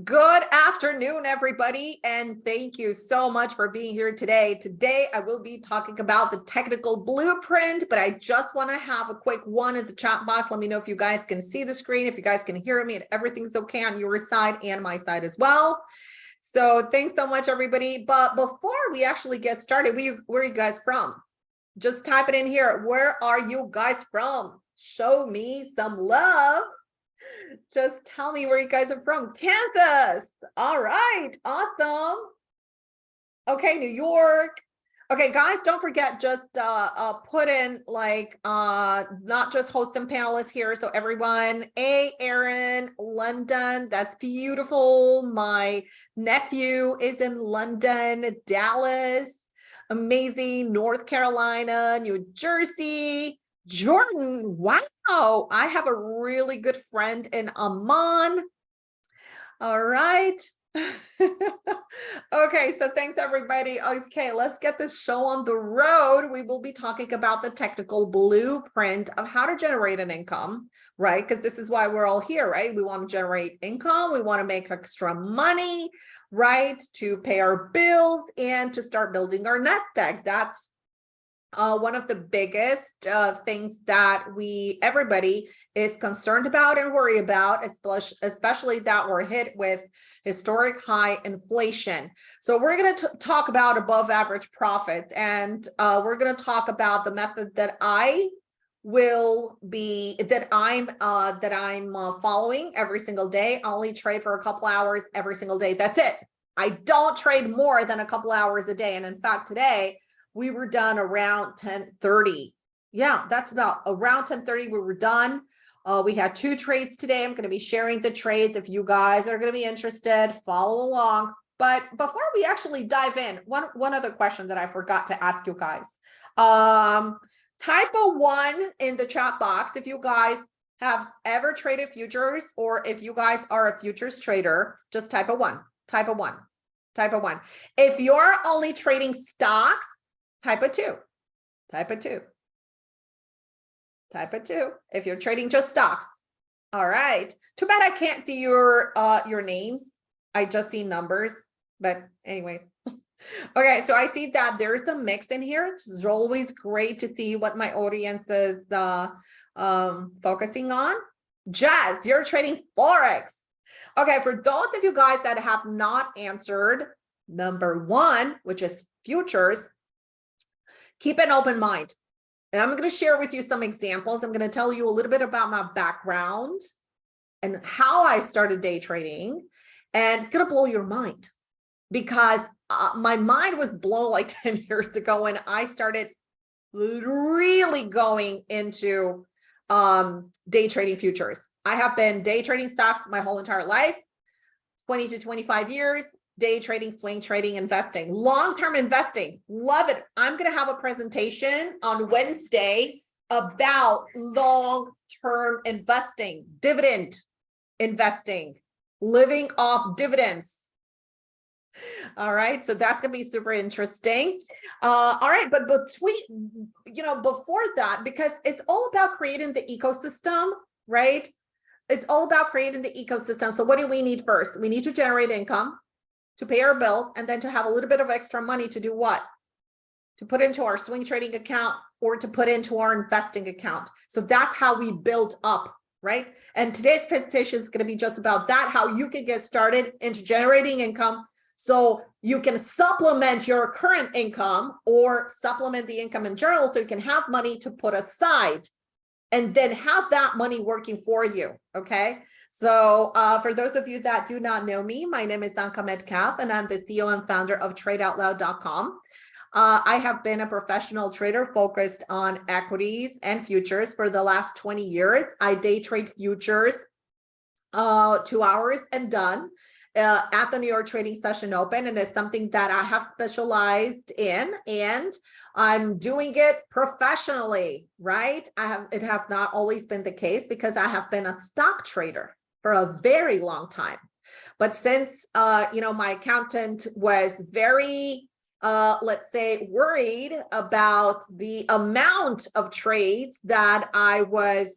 Good afternoon, everybody, and thank you so much for being here today. Today, I will be talking about the technical blueprint, but I just want to have a quick one in the chat box. Let me know if you guys can see the screen, if you guys can hear me, and everything's okay on your side and my side as well. So thanks so much, everybody. But before we actually get started, where are you guys from? Just type it in here. Where are you guys from? Show me some love. Just tell me where you guys are from. Kansas. All right. Awesome. Okay, New York. Okay, guys, don't forget, just put in like not just hosts and panelists here. So everyone, Aaron, London, that's beautiful. My nephew is in London, Dallas, amazing, North Carolina, New Jersey, Jordan. Wow, I have a really good friend in Amman. All right. Okay, so thanks everybody. Okay, let's get this show on the road. We will be talking about the technical blueprint of how to generate an income, right? Because this is why we're all here, right? We want to generate income, we want to make extra money, right? To pay our bills and to start building our nest egg. That's one of the biggest things that everybody is concerned about and worry about, especially that we're hit with historic high inflation. So we're going to talk about above average profits, and we're going to talk about the method that I'm following every single day. I only trade for a couple hours every single day. That's it. I don't trade more than a couple hours a day. And in fact, today we were done around 10:30. Yeah, that's about around 10:30. We were done. We had 2 trades today. I'm going to be sharing the trades. If you guys are going to be interested, follow along. But before we actually dive in, one other question that I forgot to ask you guys. Type a 1 in the chat box if you guys have ever traded futures, or if you guys are a futures trader. Just type a 1. Type a 1. Type a 1. If you're only trading stocks, type a 2. Type a 2. Type a 2 if you're trading just stocks. All right. Too bad I can't see your names. I just see numbers. But anyways. Okay, so I see that there's a mix in here. It's always great to see what my audience is focusing on. Jazz, you're trading Forex. Okay, for those of you guys that have not answered number 1, which is futures, keep an open mind. And I'm going to share with you some examples. I'm going to tell you a little bit about my background and how I started day trading. And it's going to blow your mind, because my mind was blown like 10 years ago when I started really going into day trading futures. I have been day trading stocks my whole entire life, 20 to 25 years. Day trading, swing trading, investing, long-term investing. Love it. I'm going to have a presentation on Wednesday about long-term investing, dividend investing, living off dividends. All right. So that's going to be super interesting. All right. But before that, because it's all about creating the ecosystem, right? It's all about creating the ecosystem. So what do we need first? We need to generate income, to pay our bills, and then to have a little bit of extra money to do what? To put into our swing trading account or to put into our investing account. So that's how we build up, right? And today's presentation is going to be just about that, how you can get started into generating income so you can supplement your current income or supplement the income in general, so you can have money to put aside and then have that money working for you, okay? So for those of you that do not know me, my name is Anka Metcalf, and I'm the CEO and founder of TradeOutLoud.com. I have been a professional trader focused on equities and futures for the last 20 years. I day trade futures 2 hours and done at the New York Trading Session Open, and it's something that I have specialized in, and I'm doing it professionally, right? It has not always been the case, because I have been a stock trader for a very long time. But since my accountant was very let's say, worried about the amount of trades that I was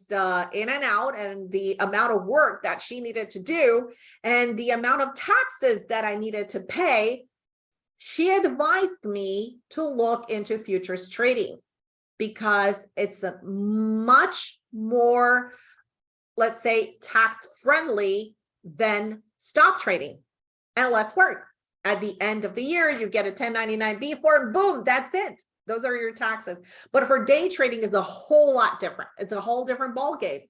in and out, and the amount of work that she needed to do, and the amount of taxes that I needed to pay, she advised me to look into futures trading because it's a much more, let's say, tax friendly than stock trading and less work. At the end of the year, you get a 1099-B form, boom, that's it. Those are your taxes. But for day trading is a whole lot different. It's a whole different ball game.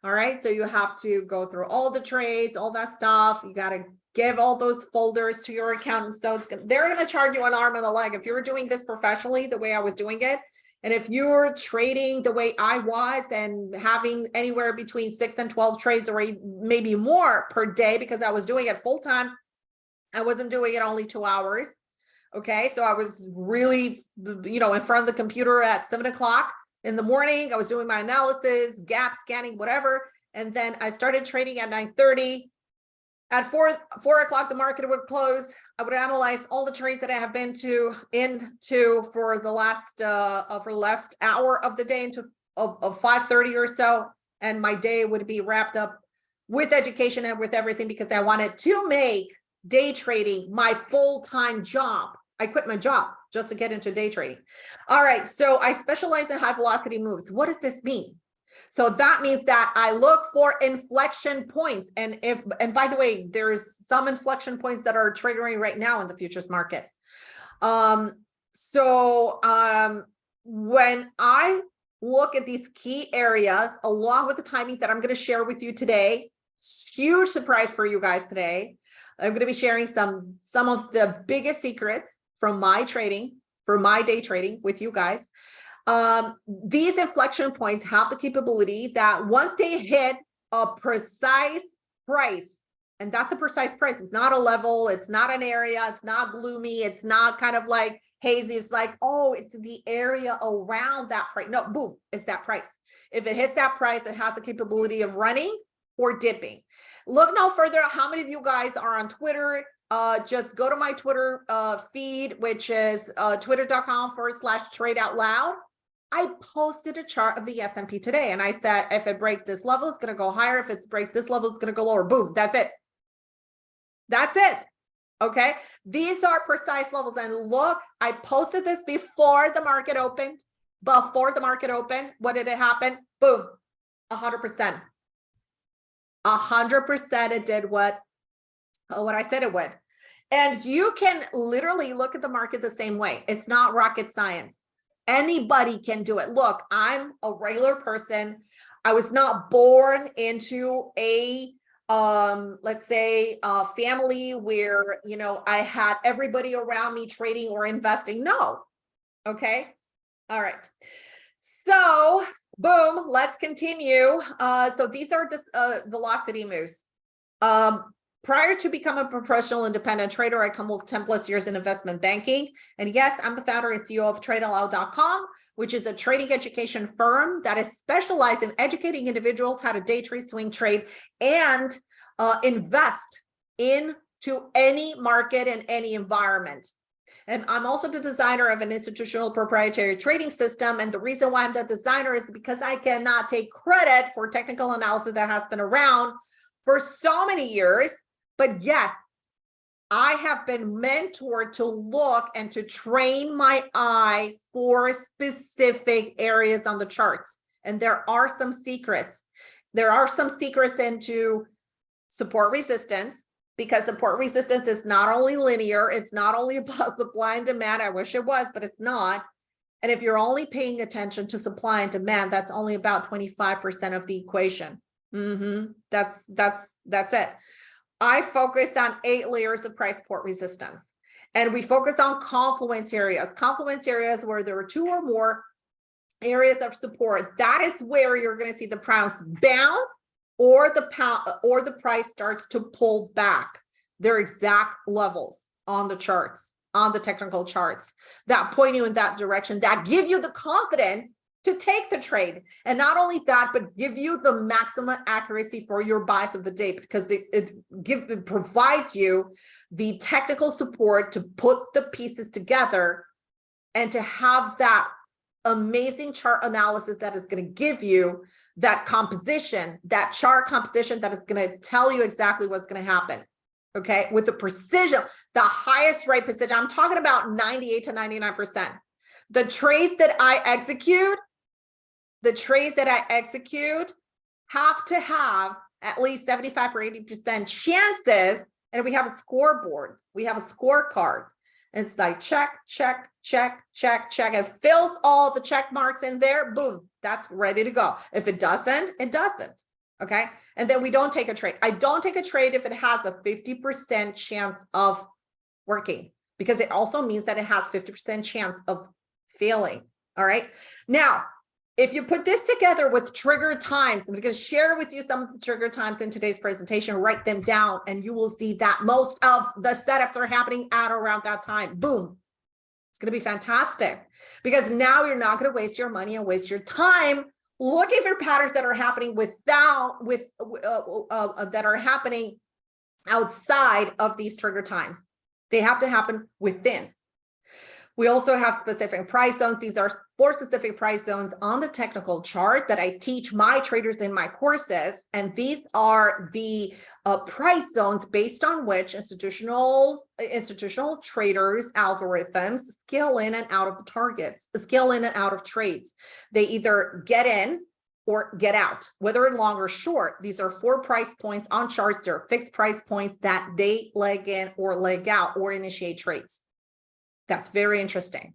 All right, so you have to go through all the trades, all that stuff. You got to give all those folders to your accountant. So they're going to charge you an arm and a leg. If you're doing this professionally, the way I was doing it, and if you're trading the way I was and having anywhere between 6 and 12 trades or maybe more per day, because I was doing it full time, I wasn't doing it only 2 hours. Okay. So I was really, in front of the computer at 7 o'clock in the morning. I was doing my analysis, gap scanning, whatever. And then I started trading at 9:30. At 4 o'clock, the market would close. I would analyze all the trades that I have been into for the last hour of the day into of 5:30 or so. And my day would be wrapped up with education and with everything, because I wanted to make day trading my full-time job. I quit my job just to get into day trading. All right, so I specialize in high velocity moves. What does this mean? So that means that I look for inflection points. And by the way, there's some inflection points that are triggering right now in the futures market. When I look at these key areas, along with the timing that I'm going to share with you today, huge surprise for you guys today. I'm going to be sharing some of the biggest secrets from my trading, for my day trading with you guys. These inflection points have the capability that once they hit a precise price, and that's a precise price, it's not a level, it's not an area, it's not gloomy, it's not kind of like hazy, it's like, oh, it's the area around that price. No, boom, it's that price. If it hits that price, it has the capability of running or dipping. Look no further. How many of you guys are on Twitter? Just go to my Twitter feed, which is twitter.com/TradeOutLoud. I posted a chart of the S&P today, and I said, if it breaks this level, it's going to go higher. If it breaks this level, it's going to go lower. Boom. That's it. That's it. Okay. These are precise levels. And look, I posted this before the market opened. Before the market opened, what did it happen? Boom. 100%. 100% it did what I said it would. And you can literally look at the market the same way. It's not rocket science. Anybody can do it. Look, I'm a regular person. I was not born into a let's say a family where, I had everybody around me trading or investing. No. Okay. All right. So boom, let's continue. So these are the velocity moves. Prior to becoming a professional independent trader, I come with 10 plus years in investment banking. And yes, I'm the founder and CEO of TradeOutLoud.com, which is a trading education firm that is specialized in educating individuals how to day trade, swing trade, and invest into any market and any environment. And I'm also the designer of an institutional proprietary trading system. And the reason why I'm the designer is because I cannot take credit for technical analysis that has been around for so many years. But yes, I have been mentored to look and to train my eye for specific areas on the charts. And there are some secrets. There are some secrets into support resistance, because support resistance is not only linear, it's not only about supply and demand. I wish it was, but it's not. And if you're only paying attention to supply and demand, that's only about 25% of the equation. That's it. I focused on 8 layers of price support resistance, and we focused on confluence areas where there are 2 or more areas of support. That is where you're going to see the price bounce or the price starts to pull back. Their exact levels on the charts, on the technical charts, that point you in that direction, that give you the confidence to take the trade. And not only that, but give you the maximum accuracy for your buys of the day, because it provides you the technical support to put the pieces together and to have that amazing chart analysis that is going to give you that composition, that chart composition that is going to tell you exactly what's going to happen. Okay, with the precision, the highest rate precision. I'm talking about 98 to 99%. The trades that I execute, have to have at least 75 or 80% chances. And we have a scoreboard, we have a scorecard. It's like check, check, check, check, check. It fills all the check marks in there. Boom, that's ready to go. If it doesn't, it doesn't. Okay. And then we don't take a trade. I don't take a trade if it has a 50% chance of working, because it also means that it has 50% chance of failing. All right. Now, if you put this together with trigger times, I'm going to share with you some trigger times in today's presentation, write them down, and you will see that most of the setups are happening at around that time. Boom. It's going to be fantastic, because now you're not going to waste your money and waste your time looking for patterns that are happening that are happening outside of these trigger times. They have to happen within. We also have specific price zones. These are 4 specific price zones on the technical chart that I teach my traders in my courses. And these are the price zones based on which institutional traders' algorithms scale in and out of the targets, scale in and out of trades. They either get in or get out, whether in long or short. These are 4 price points on charts. They're fixed price points that they leg in or leg out or initiate trades. That's very interesting.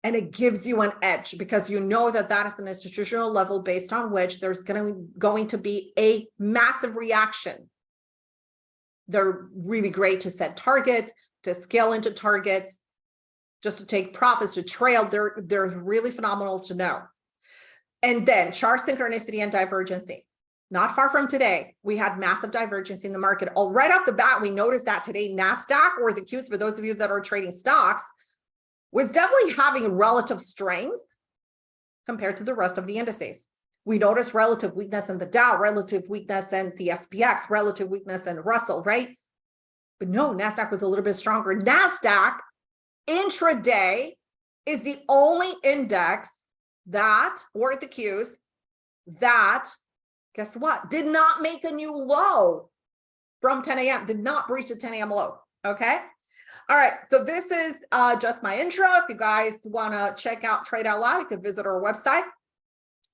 And it gives you an edge, because you know that that is an institutional level based on which there's going to be a massive reaction. They're really great to set targets, to scale into targets, just to take profits, to trail. They're really phenomenal to know. And then chart synchronicity and divergency. Not far from today, we had massive divergence in the market. Right off the bat, we noticed that today, NASDAQ, or the Qs, for those of you that are trading stocks, was definitely having relative strength compared to the rest of the indices. We noticed relative weakness in the Dow, relative weakness in the SPX, relative weakness in Russell, right? But no, NASDAQ was a little bit stronger. NASDAQ intraday is the only index that, or the Qs, that, guess what, did not make a new low from 10 a.m., did not breach the 10 a.m. low. Okay. All right. So this is just my intro. If you guys want to check out TradeOutLoud, you can visit our website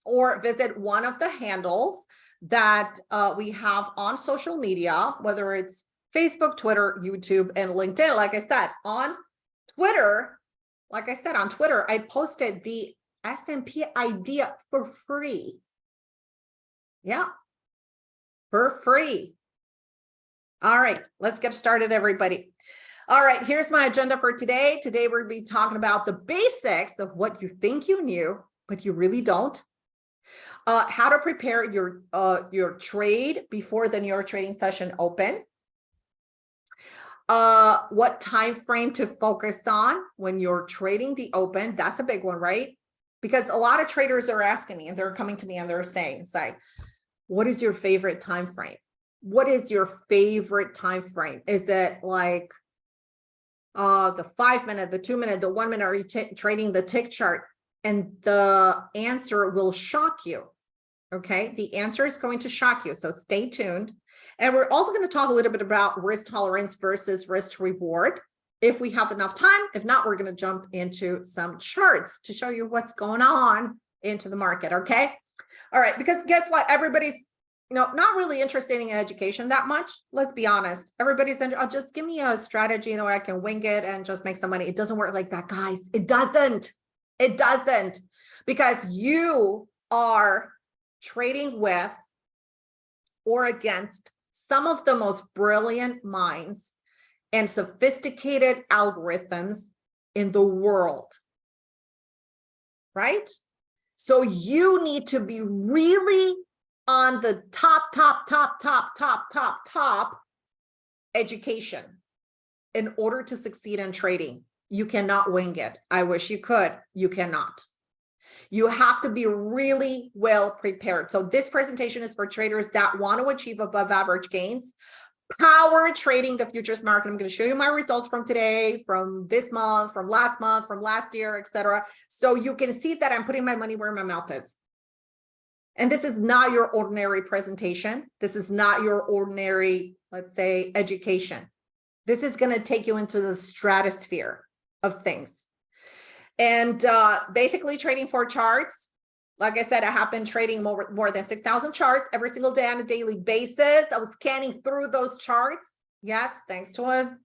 or visit one of the handles that we have on social media, whether it's Facebook, Twitter, YouTube, and LinkedIn. Like I said, on Twitter, I posted the S&P idea for free. Yeah, for free. All right, let's get started, everybody. All right, here's my agenda for today. Today, we're going to be talking about the basics of what you think you knew, but you really don't. How to prepare your trade before the New York trading session open. What time frame to focus on when you're trading the open. That's a big one, right? Because a lot of traders are asking me, and they're coming to me and they're saying, what is your favorite time frame? What is your favorite time frame? Is it like the 5 minute, the 2 minute, the 1 minute? Are you trading the tick chart? And the answer will shock you. Okay, the answer is going to shock you. So stay tuned. And we're also going to talk a little bit about risk tolerance versus risk reward if we have enough time. If not, we're going to jump into some charts to show you what's going on into the market. Okay. All right, because guess what? Everybody's, not really interested in education that much. Let's be honest. Everybody's just give me a strategy, where I can wing it and just make some money. It doesn't work like that, guys. It doesn't. It doesn't, because you are trading with or against some of the most brilliant minds and sophisticated algorithms in the world, right? So you need to be really on the top education in order to succeed in trading. You cannot wing it. I wish you could. You cannot. You have to be really well prepared. So this presentation is for traders that want to achieve above average gains. Power trading the futures market. I'm going to show you my results from today, from this month, from last year, etc. So you can see that I'm putting my money where my mouth is. And this is not your ordinary presentation. This is not your ordinary, let's say, education. This is going to take you into the stratosphere of things. And basically trading for charts. Like I said, I have been trading more than 6,000 charts every single day on a daily basis. I was scanning through those charts. Yes, thanks to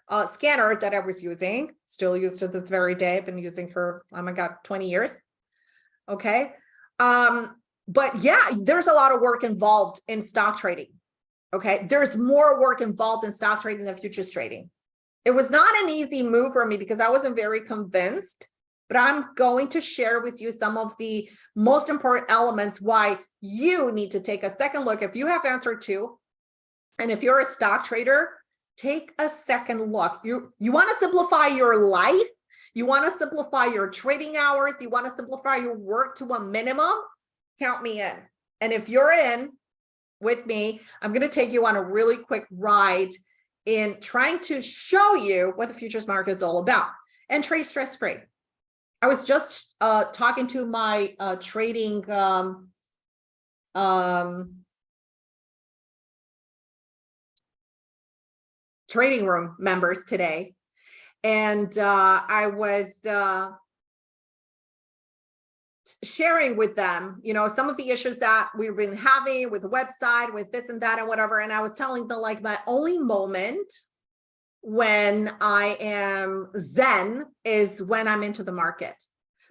a scanner that I was using, still used to this very day. I've been using for, oh my God, 20 years. Okay. But yeah, there's a lot of work involved in stock trading. Okay. There's more work involved in stock trading than futures trading. It was not an easy move for me because I wasn't very convinced. But I'm going to share with you some of the most important elements why you need to take a second look. If you have answer two, and if you're a stock trader, take a second look. You want to simplify your life. You want to simplify your trading hours. You want to simplify your work to a minimum. Count me in. And if you're in with me, I'm going to take you on a really quick ride in trying to show you what the futures market is all about and trade stress-free. I was just talking to my trading trading room members today, and I was sharing with them, you know, some of the issues that we've been having with the website, with this and that and whatever. And I was telling them, like, my only moment when I am zen is when I'm into the market,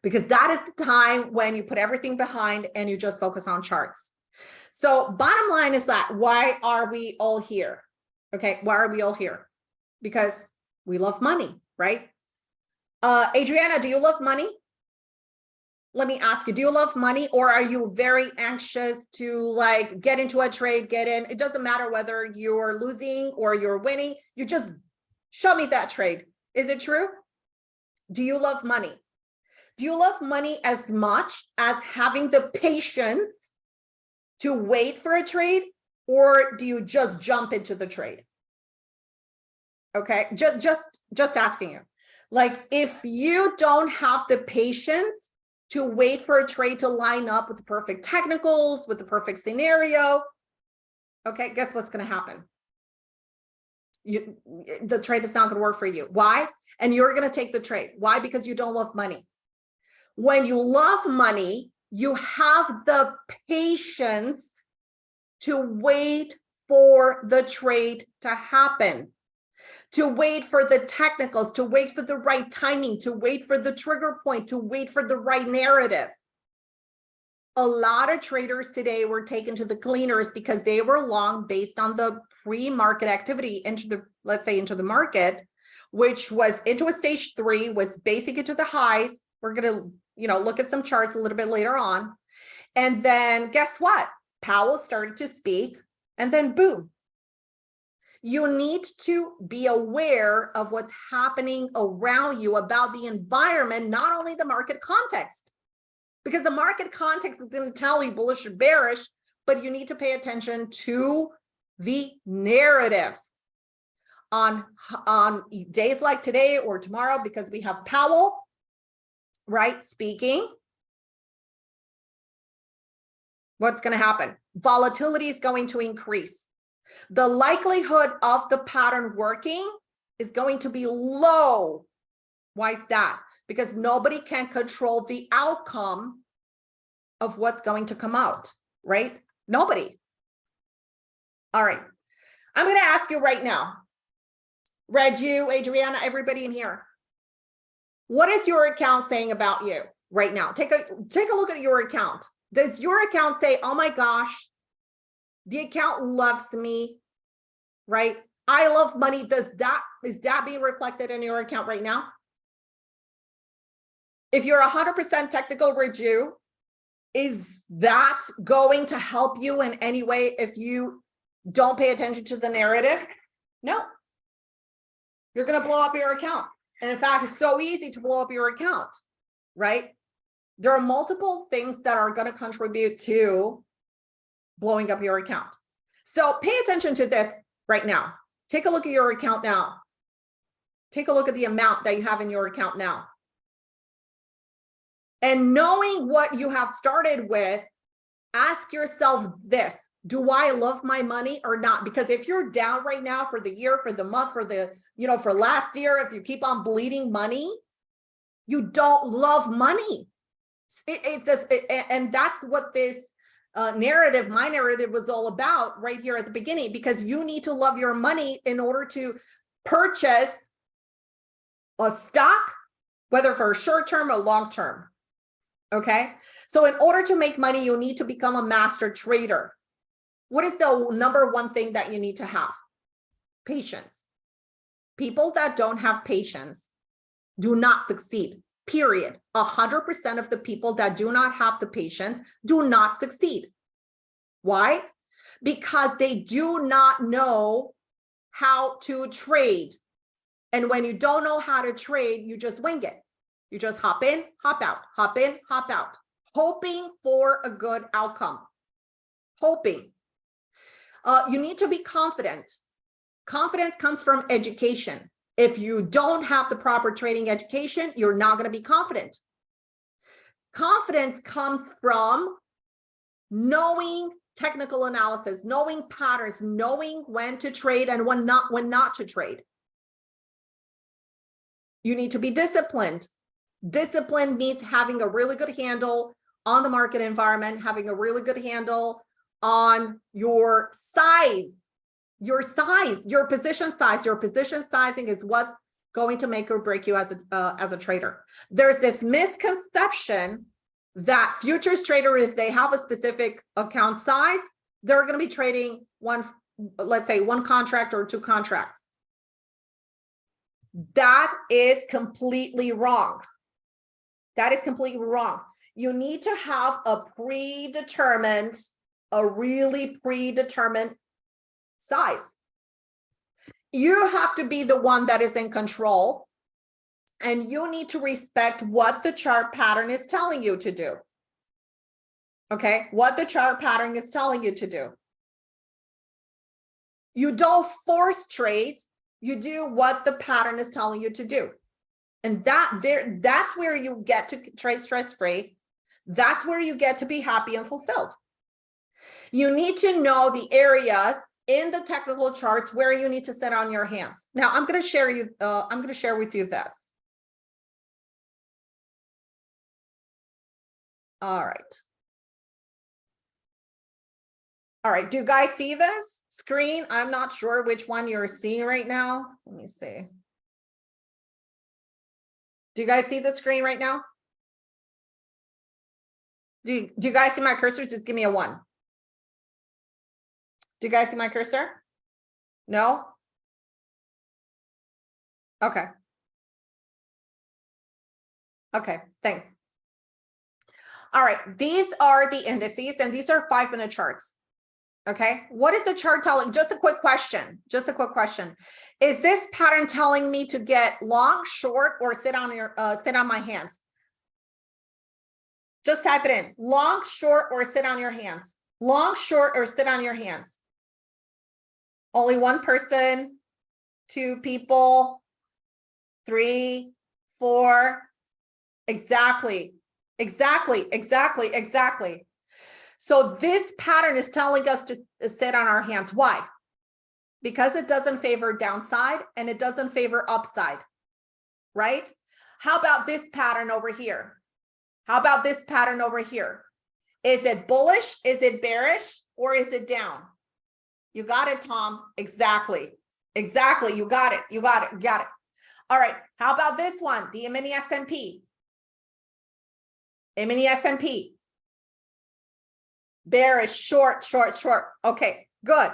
because that is the time when you put everything behind and you just focus on charts. So bottom line is that, why are we all here? Okay, why are we all here? Because we love money, right? Adriana, do you love money? Let me ask you, do you love money, or are you very anxious to like get into a trade, get in? It doesn't matter whether you're losing or you're winning. You just show me that trade. Is it true? Do you love money? Do you love money as much as having the patience to wait for a trade, or do you just jump into the trade? Okay, just asking you. Like, if you don't have the patience to wait for a trade to line up with the perfect technicals, with the perfect scenario, okay, guess what's going to happen? The trade is not going to work for you. Why? And you're going to take the trade. Why? Because you don't love money. When you love money, you have the patience to wait for the trade to happen, to wait for the technicals, to wait for the right timing, to wait for the trigger point, to wait for the right narrative. A lot of traders today were taken to the cleaners because they were long based on the pre-market activity into the, let's say, into the market, which was into a stage 3, was basic into the highs. We're going to, you know, look at some charts a little bit later on. And then guess what? Powell started to speak, and then boom. You need to be aware of what's happening around you, about the environment, not only the market context, because the market context is going to tell you bullish or bearish, but you need to pay attention to the narrative on days like today or tomorrow, because we have Powell, right, speaking. What's going to happen? Volatility is going to increase. The likelihood of the pattern working is going to be low. Why is that? Because nobody can control the outcome of what's going to come out, right? Nobody. All right. I'm going to ask you right now, Reg, you, Adriana, everybody in here, what is your account saying about you right now? Take a look at your account. Does your account say, oh my gosh, the account loves me, right? I love money. Is that being reflected in your account right now? If you're 100% technical review, is that going to help you in any way if you don't pay attention to the narrative? No. You're going to blow up your account. And in fact, it's so easy to blow up your account, right? There are multiple things that are going to contribute to blowing up your account. So pay attention to this right now. Take a look at your account now. Take a look at the amount that you have in your account now. And knowing what you have started with, ask yourself this: do I love my money or not? Because if you're down right now for the year, for the month, for the, for last year, if you keep on bleeding money, you don't love money. And that's what this narrative, my narrative, was all about right here at the beginning, because you need to love your money in order to purchase a stock, whether for a short term or long term. Okay. So in order to make money, you need to become a master trader. What is the number one thing that you need to have? Patience. People that don't have patience do not succeed, period. 100% of the people that do not have the patience do not succeed. Why? Because they do not know how to trade. And when you don't know how to trade, you just wing it. You just hop in, hop out, hop in, hop out, hoping for a good outcome. Hoping. You need to be confident. Confidence comes from education. If you don't have the proper trading education, you're not going to be confident. Confidence comes from knowing technical analysis, knowing patterns, knowing when to trade and when not to trade. You need to be disciplined. Discipline means having a really good handle on the market environment, having a really good handle on your size, your position size. Your position sizing is what's going to make or break you as a trader. There's this misconception that futures trader, if they have a specific account size, they're going to be trading let's say one contract or two contracts. That is completely wrong. That is completely wrong. You need to have a really predetermined size. You have to be the one that is in control, and you need to respect what the chart pattern is telling you to do. Okay, what the chart pattern is telling you to do. You don't force trades, you do what the pattern is telling you to do. And that's where you get to trade stress-free. That's where you get to be happy and fulfilled. You need to know the areas in the technical charts where you need to sit on your hands. Now, I'm going to share with you this. All right. All right. Do you guys see this screen? I'm not sure which one you're seeing right now. Let me see. Do you guys see the screen right now? Do you guys see my cursor? Just give me a 1. Do you guys see my cursor? No? Okay. Okay, thanks. All right, these are the indices, and these are 5-minute charts. Okay, what is the chart telling? Just a quick question. Is this pattern telling me to get long, short, or sit on my hands? Just type it in. Long, short, or sit on your hands. Long, short, or sit on your hands. Only one person, 2 people, 3, 4. Exactly. So this pattern is telling us to sit on our hands. Why? Because it doesn't favor downside and it doesn't favor upside, right? How about this pattern over here? Is it bullish? Is it bearish? Or is it down? You got it, Tom. Exactly. You got it. All right. How about this one? The mini S&P. Bearish, short. Okay, good.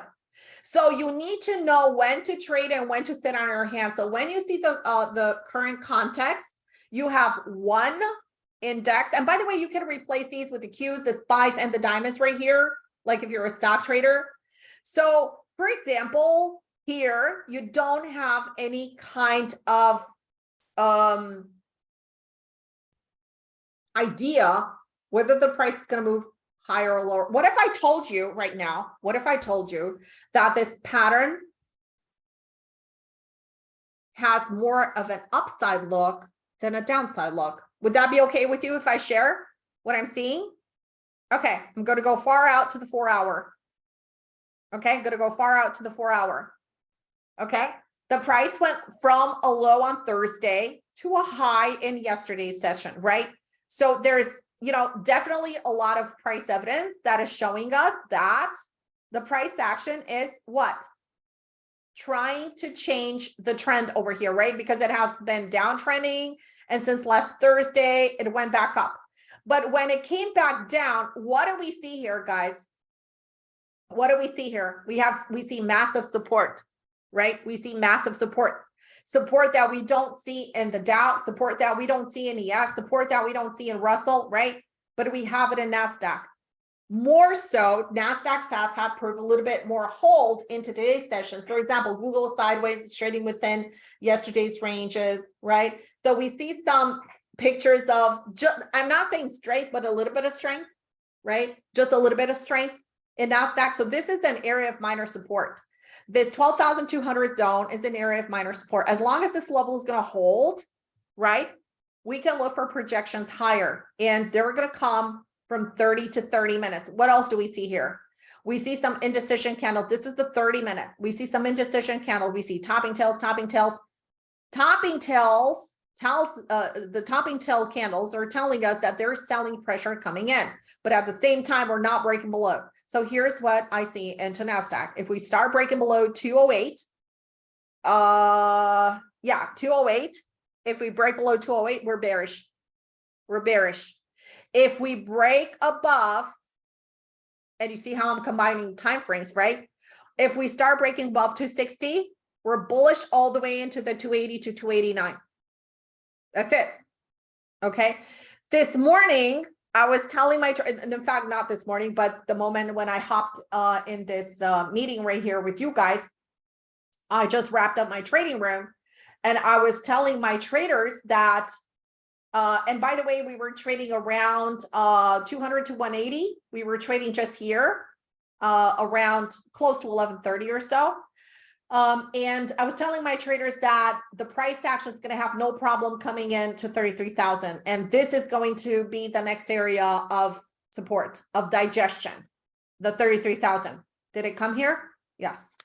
So you need to know when to trade and when to sit on your hands. So when you see the current context, you have one index. And by the way, you can replace these with the Qs, the SPYs, and the diamonds right here, like if you're a stock trader. So for example, here, you don't have any kind of idea whether the price is going to move higher or lower. What if I told you right now, what if I told you that this pattern has more of an upside look than a downside look? Would that be okay with you if I share what I'm seeing? Okay, I'm going to go far out to the 4 hour. Okay, I'm going to go far out to the 4 hour. Okay, the price went from a low on Thursday to a high in yesterday's session, right? So there's, definitely a lot of price evidence that is showing us that the price action is what? Trying to change the trend over here, right? Because it has been downtrending, and since last Thursday, it went back up. But when it came back down, what do we see here, guys? What do we see here? We see massive support, right? We see massive support that we don't see in the Dow, support that we don't see in ES, support that we don't see in Russell, right? But we have it in NASDAQ. More so, NASDAQ stats have proved a little bit more hold in today's sessions. For example, Google sideways is trading within yesterday's ranges, right? So we see some pictures of, I'm not saying strength, but a little bit of strength, right? Just a little bit of strength in NASDAQ. So this is an area of minor support. This 12,200 zone is an area of minor support. As long as this level is going to hold, right, we can look for projections higher, and they're going to come from 30 to 30 minutes. What else do we see here? We see some indecision candles. This is the 30-minute. We see some indecision candles. We see topping tails. The topping tail candles are telling us that there's selling pressure coming in, but at the same time, we're not breaking below. So here's what I see into NASDAQ. If we start breaking below 208, 208. If we break below 208, we're bearish. If we break above, and you see how I'm combining time frames, right? If we start breaking above 260, we're bullish all the way into the 280 to 289. That's it. Okay. This morning, I was telling and in fact, not this morning, but the moment when I hopped in this meeting right here with you guys, I just wrapped up my trading room, and I was telling my traders that, and by the way, we were trading around 200 to 180. We were trading just here around close to 1130 or so. And I was telling my traders that the price action is going to have no problem coming in to 33,000. And this is going to be the next area of support, of digestion, the 33,000. Did it come here? Yes.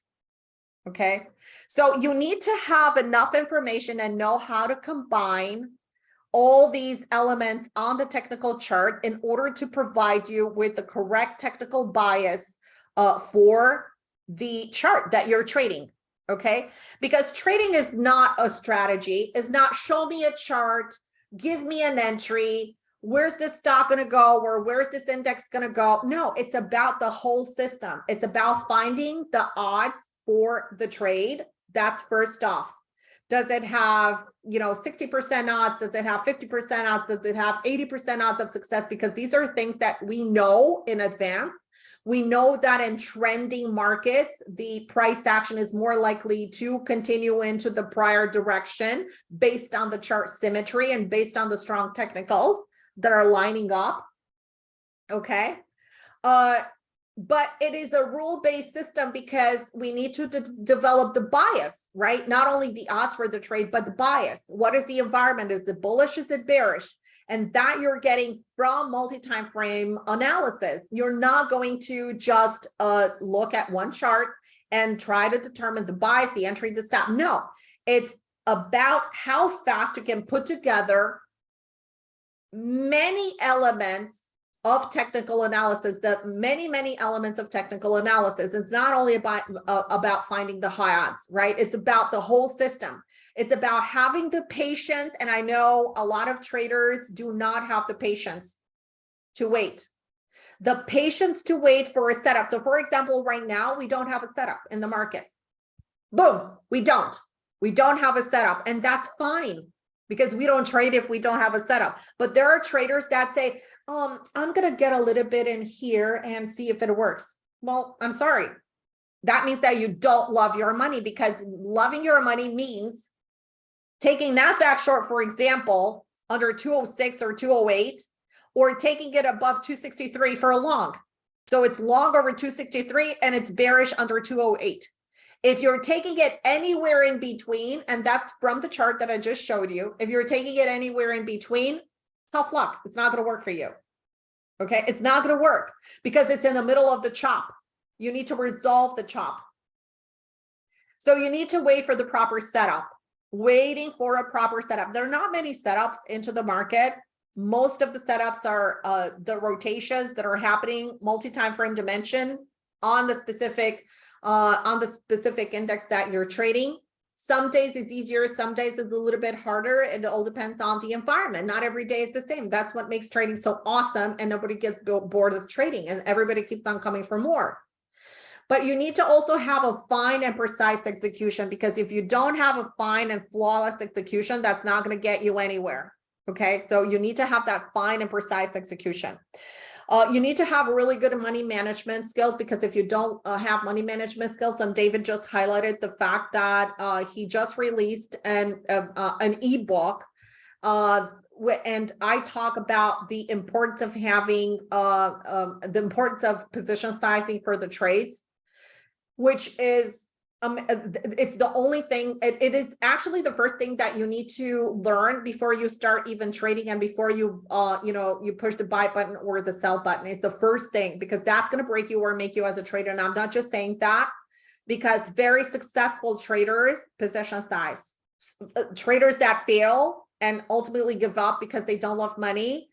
Okay. So you need to have enough information and know how to combine all these elements on the technical chart in order to provide you with the correct technical bias for the chart that you're trading. Okay, because trading is not a strategy, is not show me a chart, give me an entry, where's this stock going to go, or where's this index going to go? No, it's about the whole system. It's about finding the odds for the trade. That's first off. Does it have, 60% odds? Does it have 50% odds? Does it have 80% odds of success? Because these are things that we know in advance. We know that in trending markets, the price action is more likely to continue into the prior direction based on the chart symmetry and based on the strong technicals that are lining up. Okay. But it is a rule-based system because we need to develop the bias, right? Not only the odds for the trade, but the bias. What is the environment? Is it bullish? Is it bearish? And that you're getting from multi-time frame analysis. You're not going to just look at one chart and try to determine the bias, the entry, the stop. No, it's about how fast you can put together many elements of technical analysis, the many elements of technical analysis. It's not only about finding the high odds, right? It's about the whole system. It's about having the patience. And I know a lot of traders do not have the patience to wait. The patience to wait for a setup. So for example, right now, we don't have a setup in the market. Boom, we don't have a setup, and that's fine because we don't trade if we don't have a setup. But there are traders that say, I'm going to get a little bit in here and see if it works. Well, I'm sorry. That means that you don't love your money, because loving your money means taking NASDAQ short, for example, under 206 or 208 or taking it above 263 for a long. So it's long over 263 and it's bearish under 208. If you're taking it anywhere in between, and that's from the chart that I just showed you, if you're taking it anywhere in between, tough luck. It's not going to work for you. Okay, it's not going to work because it's in the middle of the chop. You need to resolve the chop. So you need to wait for the proper setup. Waiting for a proper setup. There are not many setups into the market. Most of the setups are the rotations that are happening multi-time frame dimension on the specific index that you're trading. Some days it's easier, some days it's a little bit harder. It all depends on the environment. Not every day is the same. That's what makes trading so awesome, and nobody gets bored of trading, and everybody keeps on coming for more. But you need to also have a fine and precise execution, because if you don't have a fine and flawless execution, that's not going to get you anywhere. Okay, so you need to have that fine and precise execution. You need to have really good money management skills, because if you don't have money management skills, then David just highlighted the fact that he just released an eBook, and I talk about the importance of having the importance of position sizing for the trades, which is it's the only thing, it is actually the first thing that you need to learn before you start even trading, and before you you push the buy button or the sell button. It's the first thing, because that's going to break you or make you as a trader. And I'm not just saying that, because very successful traders position size. Traders that fail and ultimately give up because they don't love money,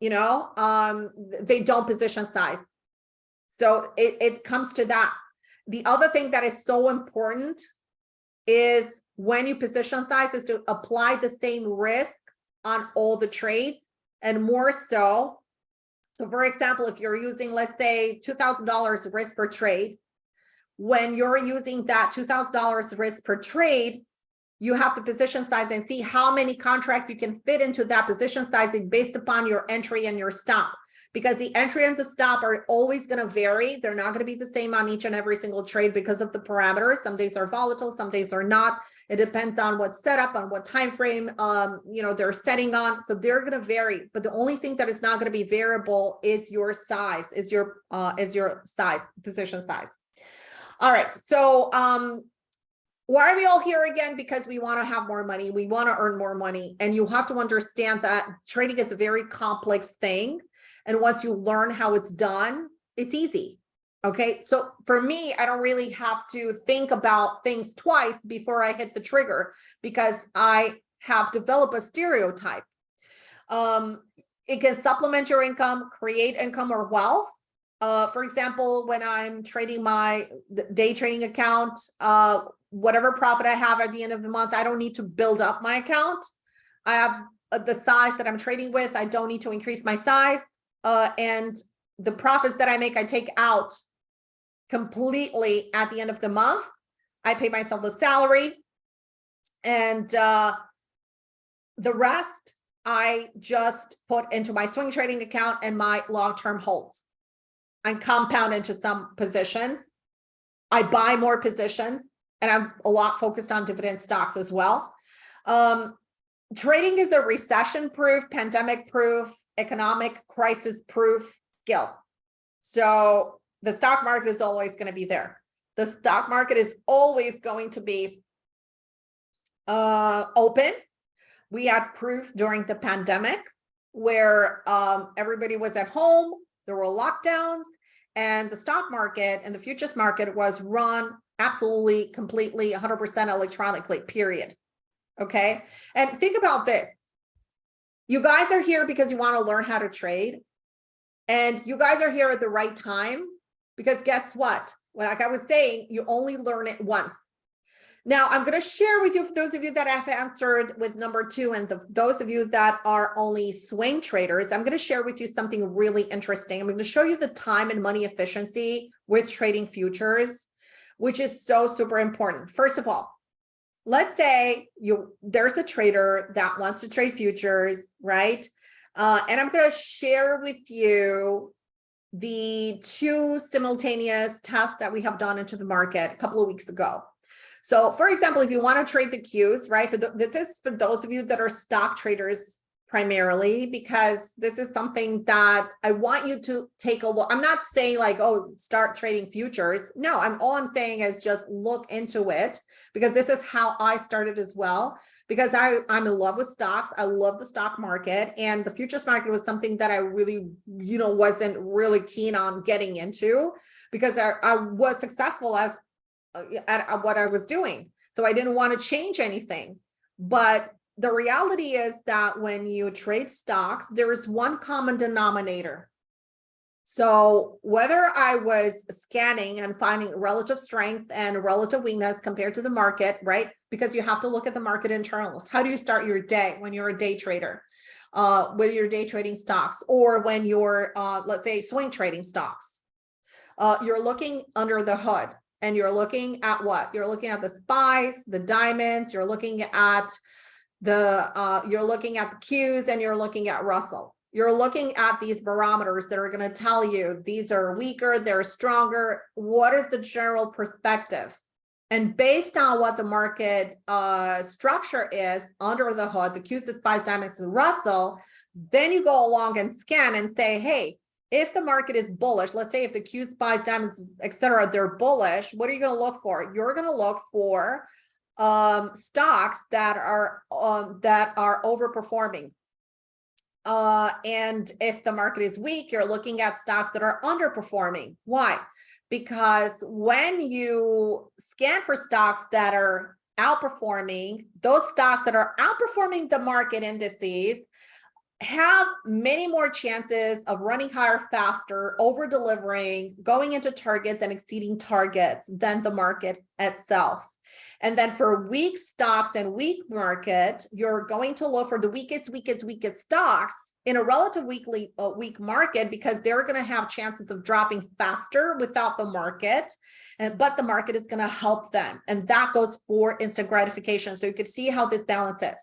they don't position size. So it comes to that. The other thing that is so important is when you position size is to apply the same risk on all the trades, and more so. So for example, if you're using, let's say, $2,000 risk per trade, when you're using that $2,000 risk per trade, you have to position size and see how many contracts you can fit into that position sizing based upon your entry and your stop. Because the entry and the stop are always going to vary. They're not going to be the same on each and every single trade because of the parameters. Some days are volatile, some days are not. It depends on what setup, on what time frame they're setting on. So they're going to vary. But the only thing that is not going to be variable is your size, is your size, position size. All right. So why are we all here again? Because we want to have more money. We want to earn more money. And you have to understand that trading is a very complex thing. And once you learn how it's done, it's easy. Okay. So for me, I don't really have to think about things twice before I hit the trigger, because I have developed a stereotype. It can supplement your income, create income or wealth. For example, when I'm trading my day trading account, whatever profit I have at the end of the month, I don't need to build up my account. I have the size that I'm trading with. I don't need to increase my size. And the profits that I make, I take out completely at the end of the month. I pay myself the salary, and the rest I just put into my swing trading account and my long-term holds. I compound into some positions. I buy more positions, and I'm a lot focused on dividend stocks as well. Trading is a recession-proof, pandemic-proof, economic crisis-proof skill. So the stock market is always going to be there. The stock market is always going to be open. We had proof during the pandemic where everybody was at home, there were lockdowns, and the stock market and the futures market was run absolutely, completely, 100% electronically, period. Okay. And think about this. You guys are here because you want to learn how to trade. And you guys are here at the right time, because guess what? Like I was saying, you only learn it once. Now, I'm going to share with you, for those of you that have answered with number 2, and those of you that are only swing traders, I'm going to share with you something really interesting. I'm going to show you the time and money efficiency with trading futures, which is so super important. First of all, let's say there's a trader that wants to trade futures, right? And I'm going to share with you the 2 simultaneous tests that we have done into the market a couple of weeks ago. So for example, if you want to trade the Qs, right? This is for those of you that are stock traders primarily because this is something that I want you to take a look. I'm not saying like, oh, start trading futures. No, all I'm saying is just look into it, because this is how I started as well, because I'm in love with stocks. I love the stock market, and the futures market was something that I really, wasn't really keen on getting into, because I was successful at what I was doing. So I didn't want to change anything. But the reality is that when you trade stocks, there is one common denominator. So whether I was scanning and finding relative strength and relative weakness compared to the market, right? Because you have to look at the market internals. How do you start your day when you're a day trader? When you're day trading stocks, or when you're, let's say, swing trading stocks. You're looking under the hood, and you're looking at what? You're looking at the SPYs, the diamonds, you're looking at the Qs, and you're looking at Russell. You're looking at these barometers that are going to tell you these are weaker, they're stronger. What is the general perspective? And based on what the market structure is under the hood, the Qs, the SPYs, diamonds, and Russell, then you go along and scan and say, hey, if the market is bullish, let's say if the Qs, SPYs, diamonds, etc., they're bullish, what are you going to look for? You're going to look for stocks that are overperforming. And if the market is weak, you're looking at stocks that are underperforming. Why? Because when you scan for stocks that are outperforming, those stocks that are outperforming the market indices have many more chances of running higher, faster, over delivering, going into targets and exceeding targets than the market itself. And then for weak stocks and weak market, you're going to look for the weakest stocks in a relative weak market, because they're going to have chances of dropping faster without the market, but the market is going to help them. And that goes for instant gratification. So you could see how this balances.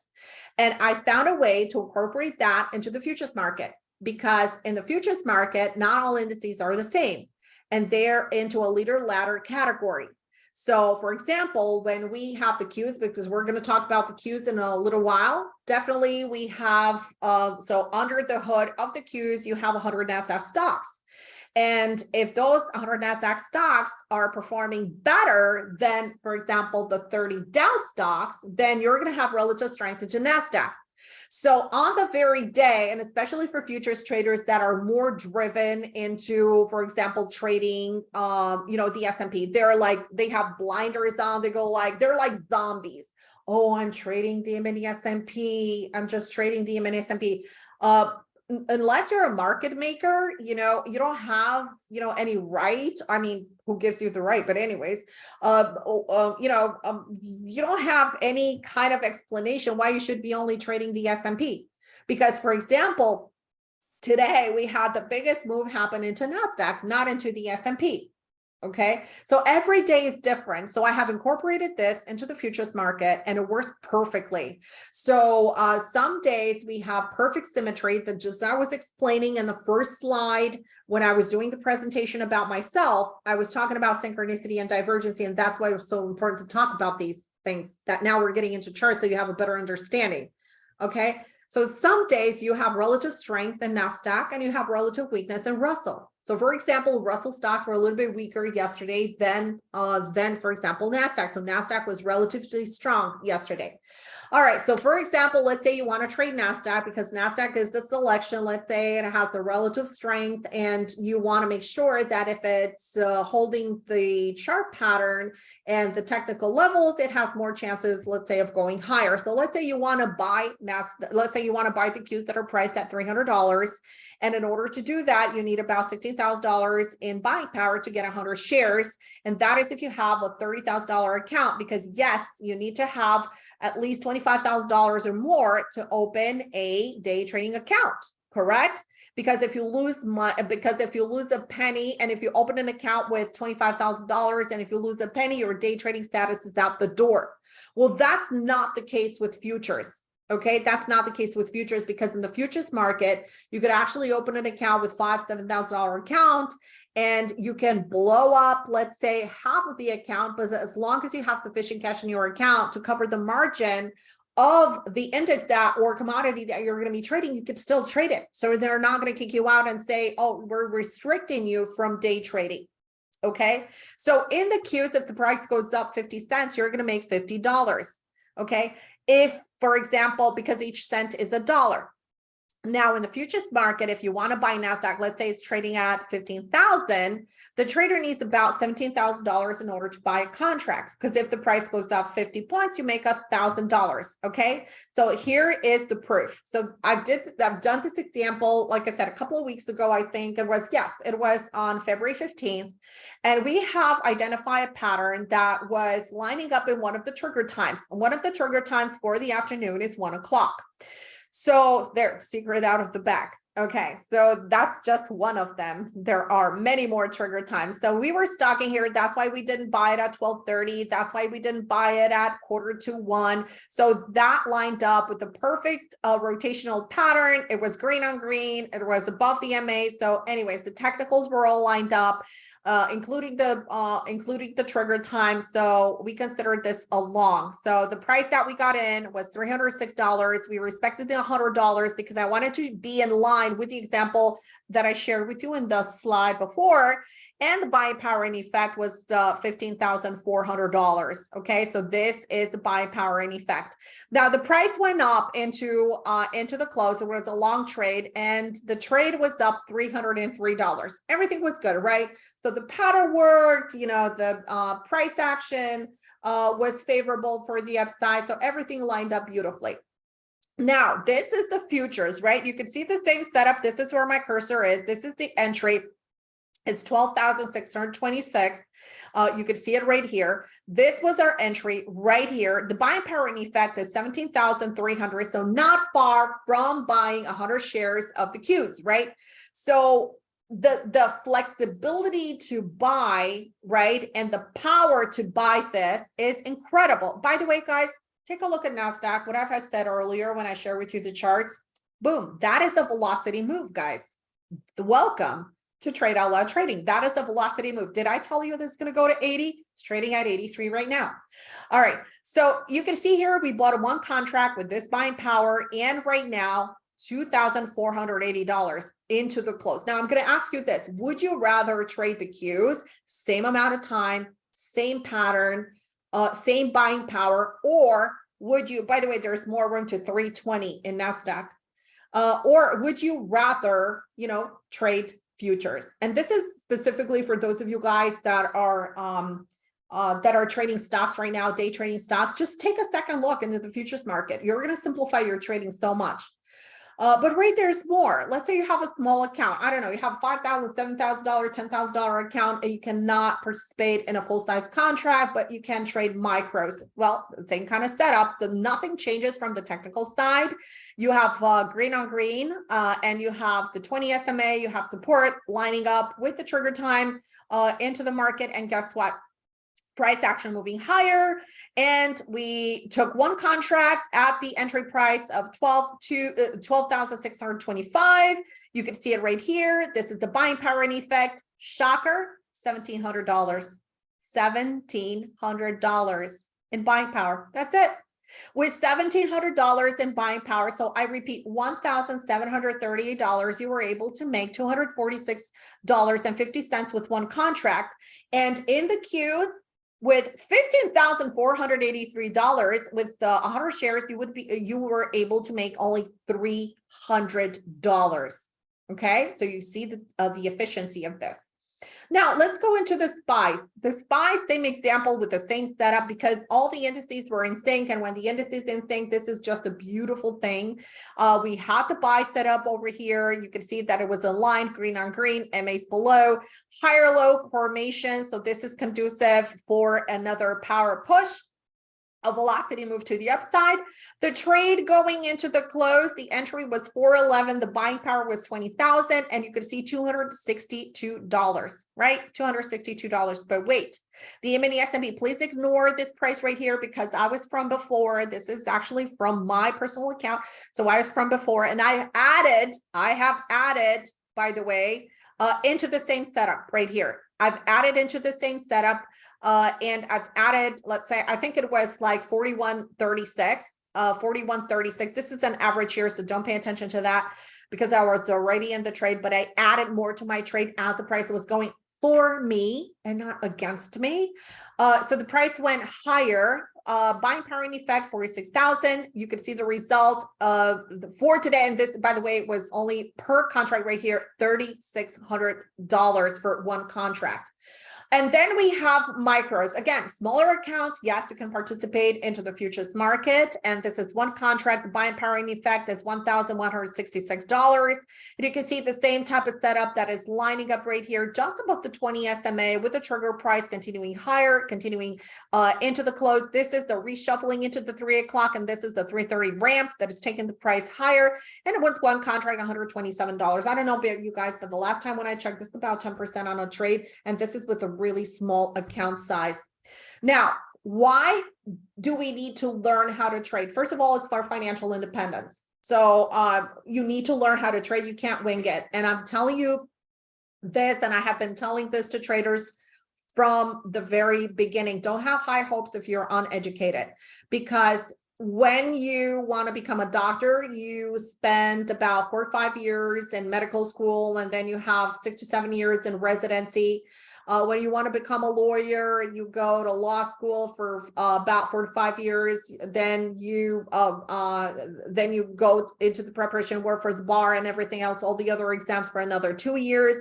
And I found a way to incorporate that into the futures market, because in the futures market, not all indices are the same, and they're into a leader ladder category. So for example, when we have the Qs, because we're going to talk about the Qs in a little while, definitely we have, so under the hood of the Qs, you have 100 NASDAQ stocks. And if those 100 NASDAQ stocks are performing better than, for example, the 30 Dow stocks, then you're going to have relative strength into NASDAQ. So on the very day, and especially for futures traders that are more driven into, for example, trading, the S&P, they have blinders on, they're like zombies. Oh, I'm trading the mini S&P. I'm just trading the mini S&P. Unless you're a market maker, you don't have, any right. I mean, who gives you the right? But anyways, you don't have any kind of explanation why you should be only trading the S&P. Because, for example, today we had the biggest move happen into NASDAQ, not into the S&P. Okay, so every day is different. So I have incorporated this into the futures market, and it works perfectly. So some days we have perfect symmetry that just I was explaining in the first slide when I was doing the presentation about myself. I was talking about synchronicity and divergency, and that's why it was so important to talk about these things that now we're getting into charts so you have a better understanding. Okay, so some days you have relative strength in NASDAQ and you have relative weakness in Russell. So for example, Russell stocks were a little bit weaker yesterday than for example, NASDAQ. So NASDAQ was relatively strong yesterday. All right, so for example, let's say you want to trade NASDAQ because NASDAQ is the selection. Let's say it has the relative strength, and you want to make sure that if it's holding the chart pattern and the technical levels, it has more chances, let's say, of going higher. So let's say you want to buy NASDAQ. Let's say you want to buy the Qs that are priced at $300. And in order to do that, you need about $16,000 in buying power to get 100 shares. And that is if you have a $30,000 account, because yes, you need to have at least $25,000 or more to open a day trading account, correct? Because if you lose a penny, and if you open an account with $25,000, and if you lose a penny, your day trading status is out the door. Well, that's not the case with futures. Okay, that's not the case with futures, because in the futures market, you could actually open an account with $7,000 account, and you can blow up, let's say, half of the account, but as long as you have sufficient cash in your account to cover the margin of the index that or commodity that you're going to be trading, you could still trade it. So they're not going to kick you out and say, oh, we're restricting you from day trading. Okay. So in the Qs, if the price goes up 50 cents, you're going to make $50. Okay. If, for example, because each cent is $1. Now, in the futures market, if you want to buy NASDAQ, let's say it's trading at 15,000, the trader needs about $17,000 in order to buy a contract. Because if the price goes up 50 points, you make $1,000. Okay, so here is the proof. So I've done this example, like I said, a couple of weeks ago. I think it was on February 15th, and we have identified a pattern that was lining up in one of the trigger times. And one of the trigger times for the afternoon is 1 o'clock. So there, secret out of the bag. Okay, so that's just one of them. There are many more trigger times. So we were stocking here. That's why we didn't buy it at 12:30. That's why we didn't buy it at 1:45. So that lined up with the perfect rotational pattern. It was green on green. It was above the MA. So anyways, the technicals were all lined up. Including the trigger time. So we considered this a long. So the price that we got in was $306. We respected the $100 because I wanted to be in line with the example that I shared with you in the slide before. And the buying power in effect was $15,400. Okay, so this is the buying power in effect. Now the price went up into the close. It was a long trade, and the trade was up $303. Everything was good, right? So the pattern worked. You know, the price action was favorable for the upside. So everything lined up beautifully. Now this is the futures, right? You can see the same setup. This is where my cursor is. This is the entry. It's 12,626. You can see it right here. This was our entry right here. The buying power in effect is 17,300. So not far from buying 100 shares of the Qs, right? So the flexibility to buy, right, and the power to buy this is incredible. By the way, guys, take a look at NASDAQ. What I've said earlier when I share with you the charts, boom, that is the velocity move, guys. Welcome to TradeOutLoud Trading. That is the velocity move. Did I tell you this is going to go to 80? It's trading at 83 right now. All right. So you can see here, we bought one contract with this buying power, and right now, $2,480 into the close. Now I'm going to ask you this. Would you rather trade the Qs, same amount of time, same pattern, same buying power, or would you, by the way, there's more room to 320 in NASDAQ, or would you rather, trade futures? And this is specifically for those of you guys that are trading stocks right now, day trading stocks. Just take a second look into the futures market. You're going to simplify your trading so much. But right there's more. Let's say you have a small account. I don't know, you have $5,000, $7,000, $10,000 account, and you cannot participate in a full-size contract, but you can trade micros. Well, same kind of setup. So nothing changes from the technical side. You have green on green, and you have the 20 SMA. You have support lining up with the trigger time into the market. And guess what? Price action moving higher, and we took one contract at the entry price of 12,625. You can see it right here. This is the buying power in effect. Shocker, $1,700. $1,700 in buying power. That's it. With $1,700 in buying power, so I repeat, $1,738, you were able to make $246.50 with one contract. And in the Qs, with $15,483 with the 100 shares, you were able to make only $300. Okay, so you see the efficiency of this. Now let's go into the SPY. The SPY, same example with the same setup, because all the indices were in sync, and when the indices in sync, this is just a beautiful thing. We had the buy set up over here. You can see that it was aligned, green on green, MAs below, higher low formation. So this is conducive for another power push. A velocity move to the upside. The trade going into the close, the entry was 411, the buying power was 20,000, and you could see $262, right? $262. But wait, the mini S&P, please ignore this price right here, because I was from before. This is actually from my personal account. So I was from before, and I have added, by the way, into the same setup right here. I've added into the same setup. And I've added, let's say, I think it was like 41.36 41.36. This is an average here, so don't pay attention to that because I was already in the trade, but I added more to my trade as the price was going for me and not against me. So the price went higher. Buying power in effect, 46,000. You could see the result of for today. And this, by the way, was only per contract right here, $3,600 for one contract. And then we have micros. Again, smaller accounts. Yes, you can participate into the futures market. And this is one contract. Buying power in effect is $1,166. And you can see the same type of setup that is lining up right here, just above the 20 SMA with the trigger price continuing higher, continuing into the close. This is the reshuffling into the 3 o'clock. And this is the 3:30 ramp that is taking the price higher. And it was one contract, $127. I don't know about you guys, but the last time when I checked, this is about 10% on a trade. And this is with a really small account size. Now, why do we need to learn how to trade? First of all, it's for financial independence. So you need to learn how to trade. You can't wing it. And I'm telling you this, and I have been telling this to traders from the very beginning. Don't have high hopes if you're uneducated, because when you want to become a doctor, you spend about 4 or 5 years in medical school, and then you have 6 to 7 years in residency. When you want to become a lawyer, you go to law school for about 4 to 5 years. Then you go into the preparation work for the bar and everything else, all the other exams for another 2 years.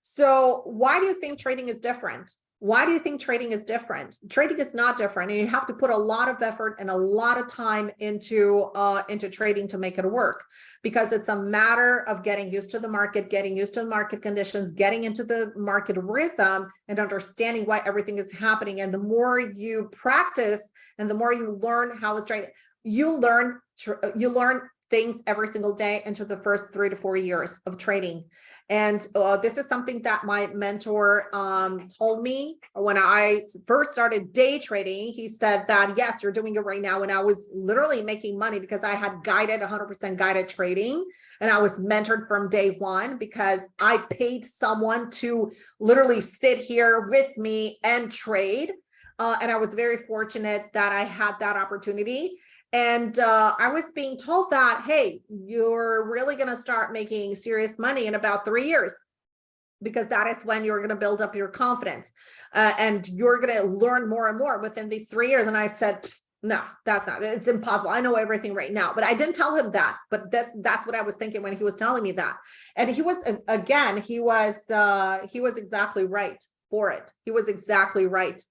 So why do you think trading is different? Why do you think trading is different? Trading is not different, and you have to put a lot of effort and a lot of time into trading to make it work, because it's a matter of getting used to the market, getting used to the market conditions, getting into the market rhythm, and understanding why everything is happening. And the more you practice and the more you learn how it's trading, you learn things every single day into the first 3 to 4 years of trading. And this is something that my mentor told me when I first started day trading. He said that, yes, you're doing it right now. And I was literally making money because I had 100% guided trading. And I was mentored from day one because I paid someone to literally sit here with me and trade. And I was very fortunate that I had that opportunity. And I was being told that, hey, you're really going to start making serious money in about 3 years, because that is when you're going to build up your confidence and you're going to learn more and more within these 3 years. And I said, no, that's not, it's impossible. I know everything right now, but I didn't tell him that. But that's what I was thinking when he was telling me that. And he was, again, he was exactly right for it. He was exactly right.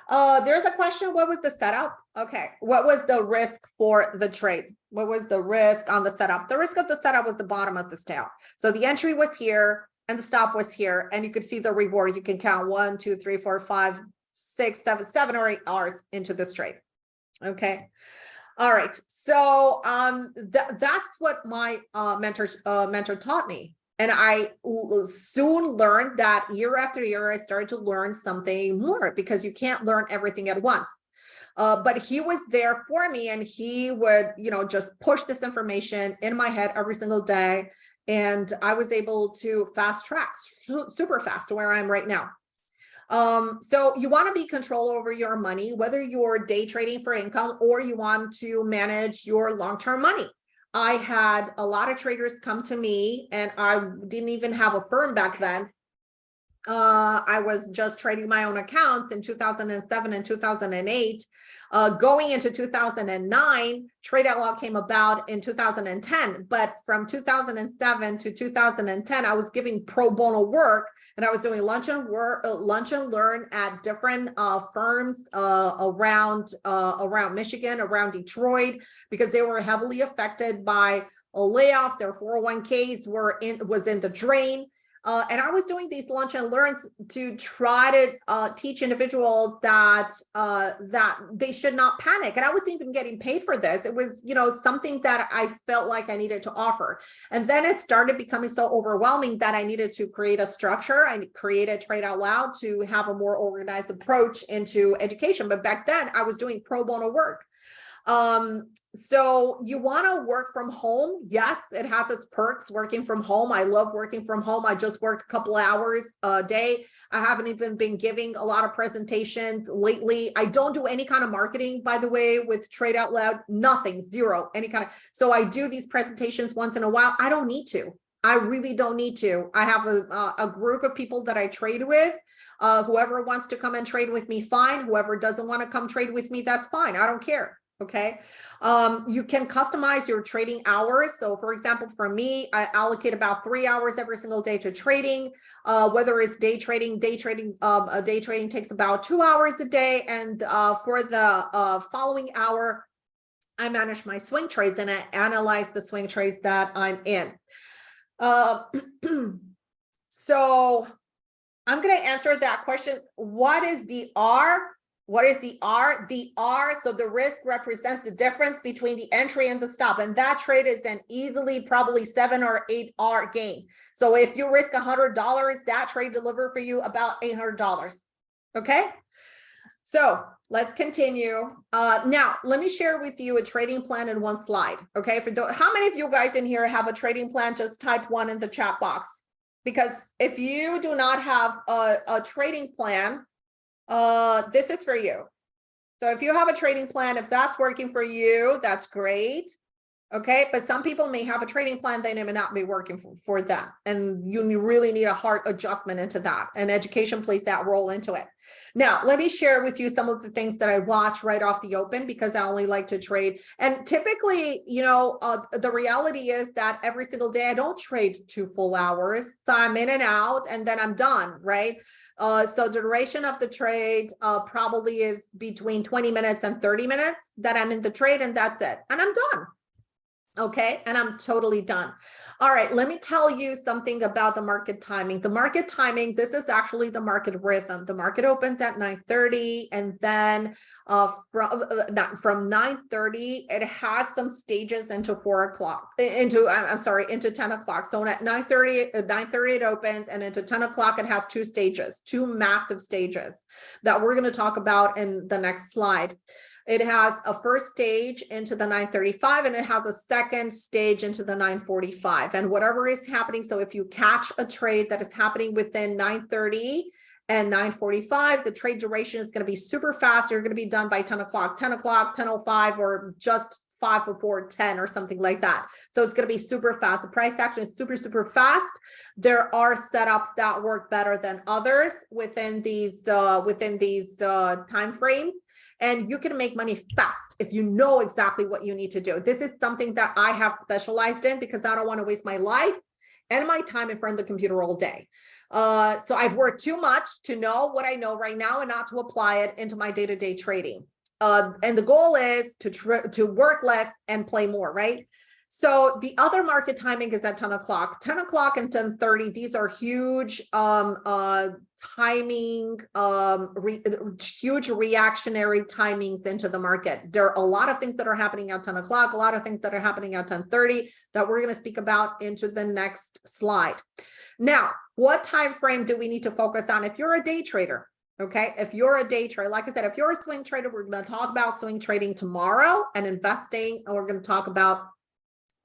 There's a question. What was the setup? Okay. What was the risk for the trade? What was the risk on the setup? The risk of the setup was the bottom of this tail. So the entry was here and the stop was here, and you could see the reward. You can count 1, 2, 3, 4, 5, 6, 7 or 8 hours into this trade. Okay. All right. So that's what my mentor taught me. And I soon learned that year after year, I started to learn something more, because you can't learn everything at once. But he was there for me, and he would, just push this information in my head every single day. And I was able to fast track super fast to where I am right now. So you want to be control over your money, whether you're day trading for income or you want to manage your long-term money. I had a lot of traders come to me, and I didn't even have a firm back then. I was just trading my own accounts in 2007 and 2008. Going into 2009, TradeOutLoud came about in 2010. But from 2007 to 2010, I was giving pro bono work, and I was doing lunch and learn at different firms around Michigan, around Detroit, because they were heavily affected by layoffs. Their 401ks was in the drain. And I was doing these lunch and learns to try to teach individuals that they should not panic. And I wasn't even getting paid for this. It was, something that I felt like I needed to offer. And then it started becoming so overwhelming that I needed to create a structure. I created TradeOutLoud to have a more organized approach into education. But back then I was doing pro bono work. So you want to work from home. Yes, it has its perks working from home. I love working from home. I just work a couple hours a day. I haven't even been giving a lot of presentations lately. I don't do any kind of marketing, by the way, with Trade Out Loud, nothing, zero, any kind of, so I do these presentations once in a while. I don't need to. I really don't need to. I have a group of people that I trade with. Whoever wants to come and trade with me, fine. Whoever doesn't want to come trade with me, that's fine. I don't care. Okay. You can customize your trading hours. So for example, for me, I allocate about 3 hours every single day to trading, whether it's day trading, day trading takes about 2 hours a day. And for the following hour, I manage my swing trades and I analyze the swing trades that I'm in. So I'm going to answer that question. What is the R? What is the R? The R, so the risk represents the difference between the entry and the stop. And that trade is an easily probably 7 or 8 R gain. So if you risk $100, that trade deliver for you about $800. Okay. So let's continue. Now, let me share with you a trading plan in one slide. Okay. How many of you guys in here have a trading plan? Just type 1 in the chat box. Because if you do not have a trading plan, this is for you. So if you have a trading plan, if that's working for you, that's great. Okay, but some people may have a trading plan, they may not be working for them. And you really need a heart adjustment into that. And education plays that role into it. Now, let me share with you some of the things that I watch right off the open because I only like to trade. And typically, you know, the reality is that every single day I don't trade 2 full hours. So I'm in and out and then I'm done, right? So the duration of the trade probably is between 20 minutes and 30 minutes that I'm in the trade, and that's it. And I'm done. Okay, and I'm totally done. All right, let me tell you something about the market timing. The market timing, this is actually the market rhythm. The market opens at 9:30, and then from 9:30, it has some stages into 4 o'clock, into 10 o'clock. So at 9:30 it opens, and into 10 o'clock, it has 2 stages, 2 massive stages that we're going to talk about in the next slide. It has a first stage into the 9:35 and it has a second stage into the 9:45, and whatever is happening. So if you catch a trade that is happening within 9:30 and 9:45, the trade duration is going to be super fast. You're going to be done by 10 o'clock, 10:05, or just 5 before 10 or something like that. So it's going to be super fast. The price action is super, super fast. There are setups that work better than others within these time frames. And you can make money fast if you know exactly what you need to do. This is something that I have specialized in because I don't want to waste my life and my time in front of the computer all day. So I've worked too much to know what I know right now and not to apply it into my day-to-day trading. And the goal is to work less and play more, right? So the other market timing is at 10 o'clock. 10 o'clock and 10:30, these are huge timing, huge reactionary timings into the market. There are a lot of things that are happening at 10 o'clock, a lot of things that are happening at 10:30 that we're going to speak about into the next slide. Now, what time frame do we need to focus on if you're a day trader? Okay, if you're a day trader, like I said, if you're a swing trader, we're going to talk about swing trading tomorrow and investing, and we're going to talk about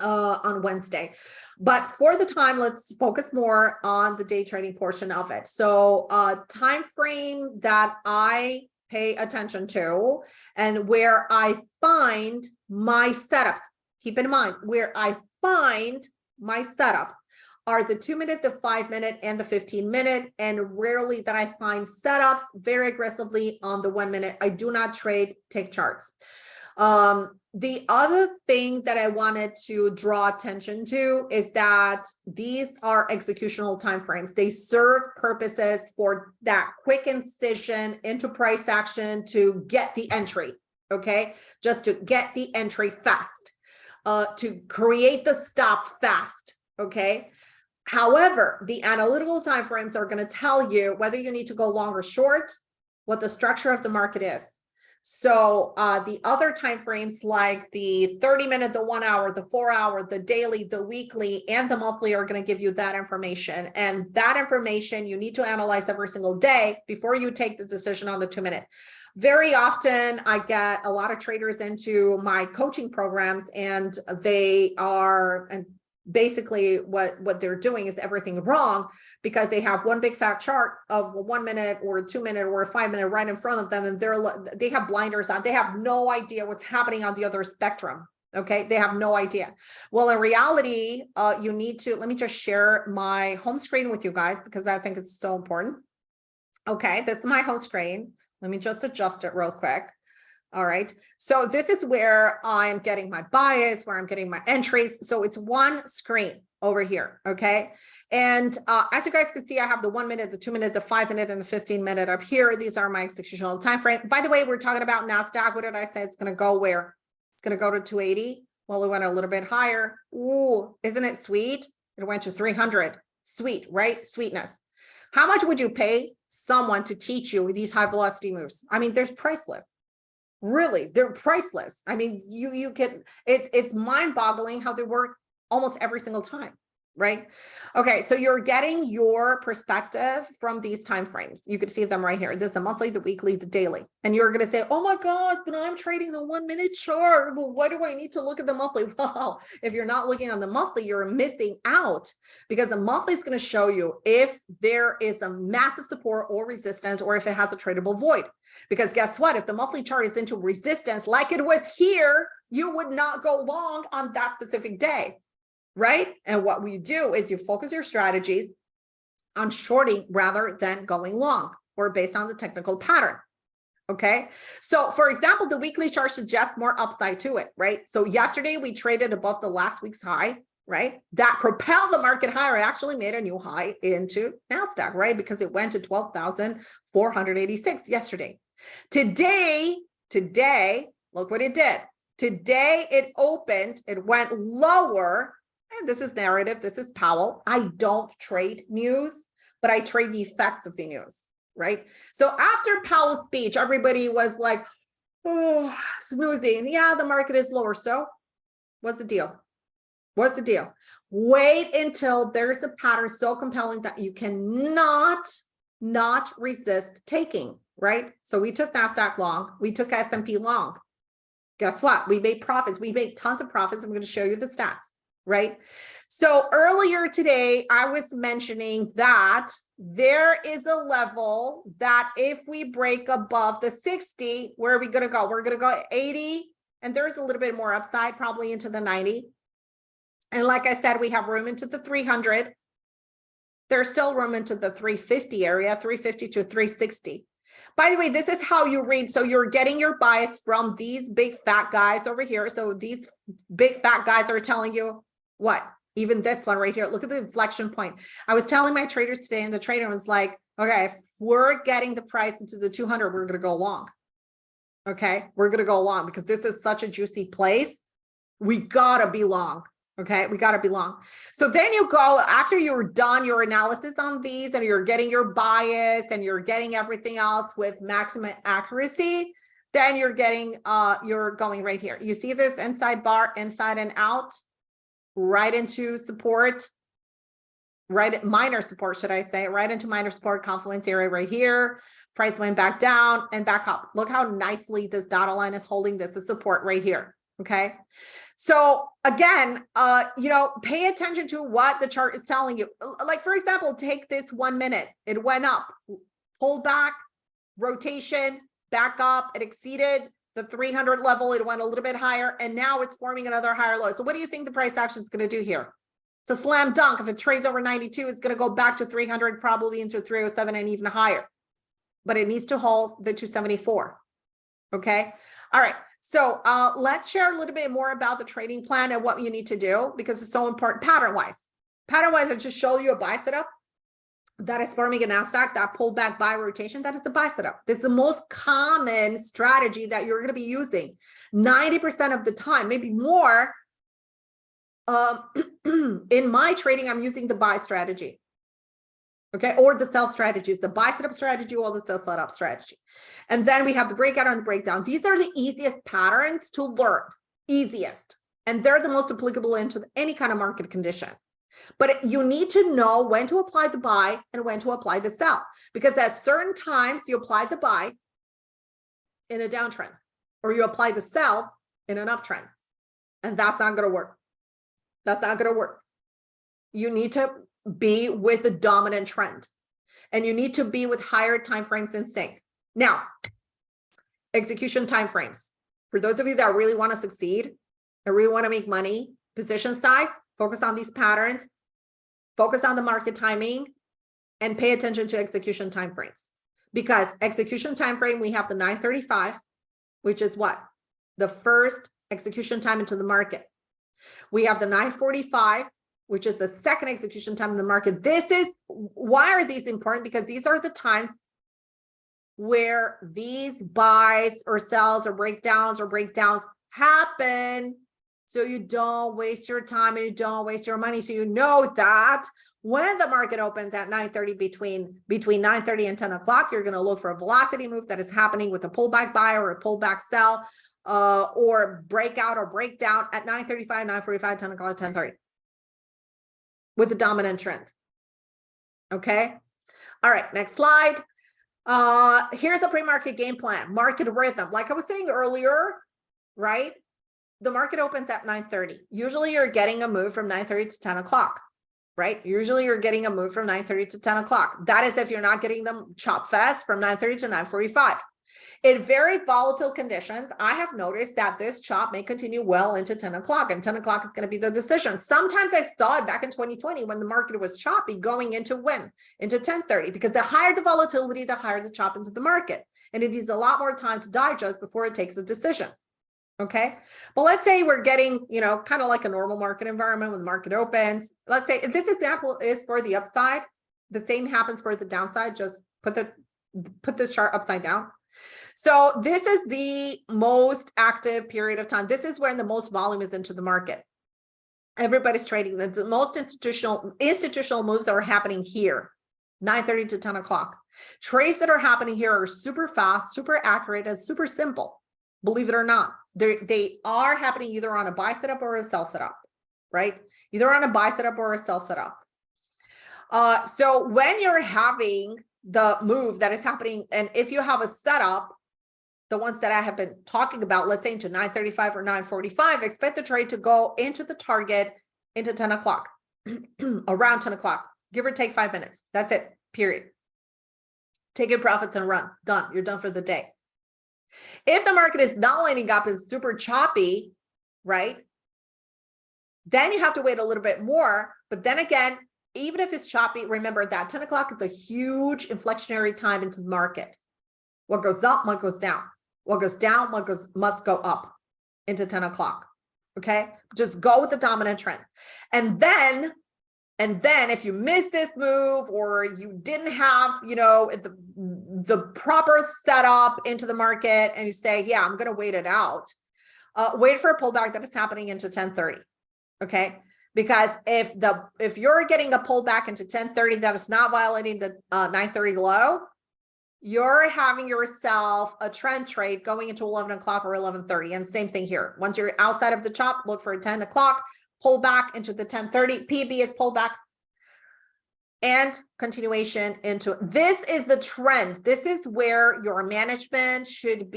on Wednesday. But for the time, let's focus more on the day trading portion of it. So time frame that I pay attention to and where I find my setups, keep in mind, where I find my setups are the 2-minute, the 5-minute, and the 15-minute, and rarely that I find setups very aggressively on the 1-minute. I do not trade tick charts. The other thing that I wanted to draw attention to is that these are executional timeframes. They serve purposes for that quick incision into price action to get the entry, okay? Just to get the entry fast, to create the stop fast, okay? However, the analytical timeframes are going to tell you whether you need to go long or short, what the structure of the market is. So the other time frames like the 30-minute, the 1 hour, the 4 hour, the daily, the weekly, and the monthly are going to give you that information. And that information you need to analyze every single day before you take the decision on the 2-minute. Very often I get a lot of traders into my coaching programs, and they are, and basically what they're doing is everything wrong, because they have one big fat chart of a 1 minute or a 2 minute or a 5 minute right in front of them, and they have blinders on. They have no idea what's happening on the other spectrum. Okay, they have no idea. Well, in reality, you need to, let me just share my home screen with you guys, because I think it's so important. Okay, this is my home screen. Let me just adjust it real quick. All right, so this is where I'm getting my bias, where I'm getting my entries. So it's one screen over here. Okay, and as you guys can see, I have the 1 minute, the 2 minute, the 5 minute, and the 15-minute up here. These are my executional time frame. By the way, we're talking about NASDAQ. What did I say? It's going to go where? It's going to go to 280. Well, it went a little bit higher. Ooh, isn't it sweet? It went to 300. Sweet, right? Sweetness. How much would you pay someone to teach you these high velocity moves? I mean, there's priceless. Really, they're priceless. I mean, you can, it's mind-boggling how they work almost every single time, right? Okay, so you're getting your perspective from these time frames. You could see them right here. This is the monthly, the weekly, the daily. And you're going to say, oh my God, but I'm trading the 1 minute chart. Well, why do I need to look at the monthly? Well, if you're not looking on the monthly, you're missing out, because the monthly is going to show you if there is a massive support or resistance, or if it has a tradable void. Because guess what? If the monthly chart is into resistance, like it was here, you would not go long on that specific day, right? And what we do is you focus your strategies on shorting rather than going long, or based on the technical pattern. Okay, so for example, the weekly chart suggests more upside to it, right? So yesterday we traded above the last week's high, right? That propelled the market higher. It actually made a new high into NASDAQ, right? Because it went to 12,486 yesterday. Today, look what it did. Today it opened, it went lower, and this is narrative, this is Powell. I don't trade news, but I trade the effects of the news, right? So after Powell's speech, everybody was like, oh, snoozing. Yeah, the market is lower. So what's the deal? What's the deal? Wait until there's a pattern so compelling that you cannot not resist taking, right? So we took NASDAQ long, we took S&P long. Guess what? We made profits. We made tons of profits. I'm going to show you the stats, right? So earlier today, I was mentioning that there is a level that if we break above the 60, where are we going to go? We're going to go 80, and there's a little bit more upside, probably into the 90. And like I said, we have room into the 300. There's still room into the 350 area, 350 to 360. By the way, this is how you read. So you're getting your bias from these big fat guys over here. So these big fat guys are telling you what? Even this one right here. Look at the inflection point. I was telling my traders today, and the trader was like, okay, if we're getting the price into the 200, we're going to go long. Okay, we're going to go long because this is such a juicy place. We got to be long. Okay, we got to be long. So then you go, after you're done your analysis on these and you're getting your bias and you're getting everything else with maximum accuracy, then you're getting, you're going right here. You see this inside bar, inside and out, right into support, right, minor support, should I say, right into minor support, confluence area right here. Price went back down and back up. Look how nicely this dotted line is holding. This is support right here. Okay. So again, you know, pay attention to what the chart is telling you. Like, for example, take this 1 minute. It went up, pulled back, rotation, back up. It exceeded the 300 level. It went a little bit higher, and now it's forming another higher low. So what do you think the price action is going to do here? It's a slam dunk. If it trades over 92, it's going to go back to 300, probably into 307 and even higher. But it needs to hold the 274. Okay. All right. So let's share a little bit more about the trading plan and what you need to do, because it's so important pattern-wise. Pattern-wise, I just show you a buy setup that is forming a NASDAQ, that pullback buy rotation, that is the buy setup. This is the most common strategy that you're going to be using 90% of the time, maybe more. In my trading, I'm using the buy strategy. Okay, or the sell strategy is the buy setup strategy or the sell setup strategy. And then we have the breakout and the breakdown. These are the easiest patterns to learn, easiest. And they're the most applicable into any kind of market condition. But you need to know when to apply the buy and when to apply the sell, because at certain times you apply the buy in a downtrend or you apply the sell in an uptrend. And that's not going to work. That's not going to work. You need to be with the dominant trend, and you need to be with higher timeframes in sync. Now, execution timeframes. For those of you that really want to succeed and really want to make money, position size, focus on these patterns, focus on the market timing, and pay attention to execution timeframes. Because execution timeframe, we have the 935, which is what? The first execution time into the market. We have the 945, which is the second execution time in the market. Why are these important? Because these are the times where these buys or sells or breakdowns happen. So you don't waste your time and you don't waste your money. So you know that when the market opens at 9:30, between 9:30 and 10 o'clock, you're going to look for a velocity move that is happening with a pullback buy or a pullback sell, or breakout or breakdown at 9:35, 9:45, 10 o'clock, 10:30 with the dominant trend. Okay. All right. Next slide. Here's a pre-market game plan, market rhythm. Like I was saying earlier, right? The market opens at 9:30. Usually you're getting a move from 9:30 to 10 o'clock, right? Usually you're getting a move from 9:30 to 10 o'clock. That is if you're not getting them chop fast from 9:30 to 9:45. In very volatile conditions, I have noticed that this chop may continue well into 10 o'clock, and 10 o'clock is going to be the decision. Sometimes I saw it back in 2020 when the market was choppy going into when? Into 10:30, because the higher the volatility, the higher the chop into the market. And it needs a lot more time to digest before it takes a decision. Okay. But let's say we're getting, kind of like a normal market environment when the market opens. Let's say if this example is for the upside, the same happens for the downside. Just put this chart upside down. So this is the most active period of time. This is when the most volume is into the market. Everybody's trading. The most institutional moves are happening here, 9:30 to 10 o'clock. Trades that are happening here are super fast, super accurate, and super simple. Believe it or not, they are happening either on a buy setup or a sell setup, right? Either on a buy setup or a sell setup. So when you're having the move that is happening, and if you have a setup, the ones that I have been talking about, let's say into 9:35 or 9:45, expect the trade to go into the target into 10 o'clock, around 10 o'clock, give or take 5 minutes. That's it, period. Take your profits and run. Done. You're done for the day. If the market is not lining up, is super choppy, right? Then you have to wait a little bit more. But then again, even if it's choppy, remember that 10 o'clock is a huge inflectionary time into the market. What goes up, what goes down. What goes down, must go up into 10 o'clock. Okay? Just go with the dominant trend. And then if you miss this move, or you didn't have, the proper setup into the market, and you say, yeah, I'm going to wait it out. Wait for a pullback that is happening into 10:30. Okay? Because if you're getting a pullback into 10:30 that is not violating the 9:30 low, you're having yourself a trend trade going into 11 o'clock or 11:30. And same thing here. Once you're outside of the chop, look for a 10 o'clock, pull back into the 10:30. PB is pullback and continuation into. This is the trend. This is where your management should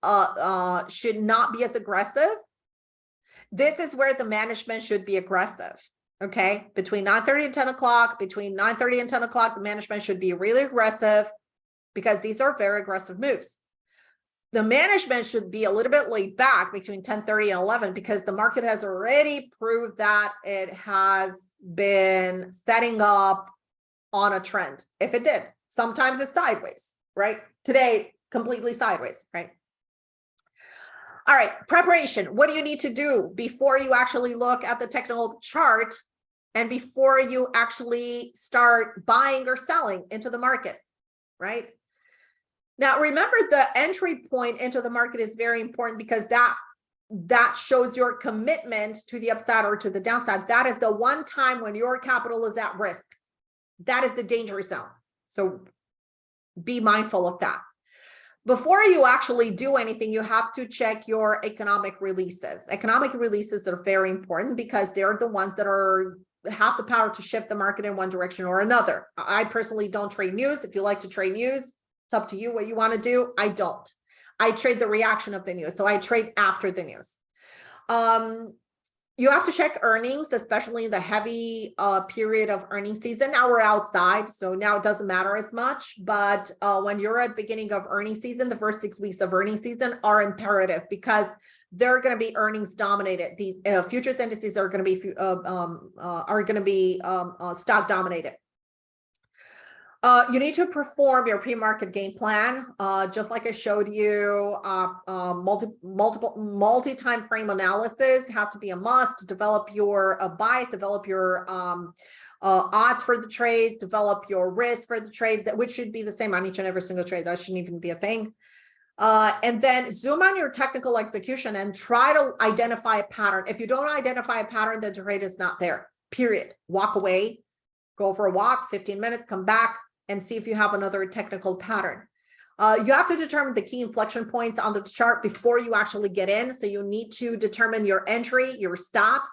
not be as aggressive. This is where the management should be aggressive. Okay. Between 9:30 and 10 o'clock, between 9:30 and 10 o'clock, the management should be really aggressive, because these are very aggressive moves. The management should be a little bit laid back between 10:30 and 11, because the market has already proved that it has been setting up on a trend. If it did, sometimes it's sideways, right? Today, completely sideways, right? All right, preparation. What do you need to do before you actually look at the technical chart and before you actually start buying or selling into the market, right? Now, remember, the entry point into the market is very important, because that shows your commitment to the upside or to the downside. That is the one time when your capital is at risk. That is the danger zone. So be mindful of that. Before you actually do anything, you have to check your economic releases. Economic releases are very important because they're the ones that have the power to shift the market in one direction or another. I personally don't trade news. If you like to trade news, it's up to you what you want to do. I don't. I trade the reaction of the news. So I trade after the news. You have to check earnings, especially in the heavy period of earnings season. Now we're outside, so now it doesn't matter as much. But when you're at the beginning of earnings season, the first 6 weeks of earnings season are imperative because they're going to be earnings dominated. The futures indices are going to be stock dominated. You need to perform your pre-market game plan, just like I showed you. Multi-time frame analysis has to be a must. Develop your bias, develop your odds for the trades, develop your risk for the trade, which should be the same on each and every single trade. That shouldn't even be a thing. And then zoom on your technical execution and try to identify a pattern. If you don't identify a pattern, the trade is not there, period. Walk away, go for a walk, 15 minutes, come back, and see if you have another technical pattern. You have to determine the key inflection points on the chart before you actually get in. So you need to determine your entry, your stops,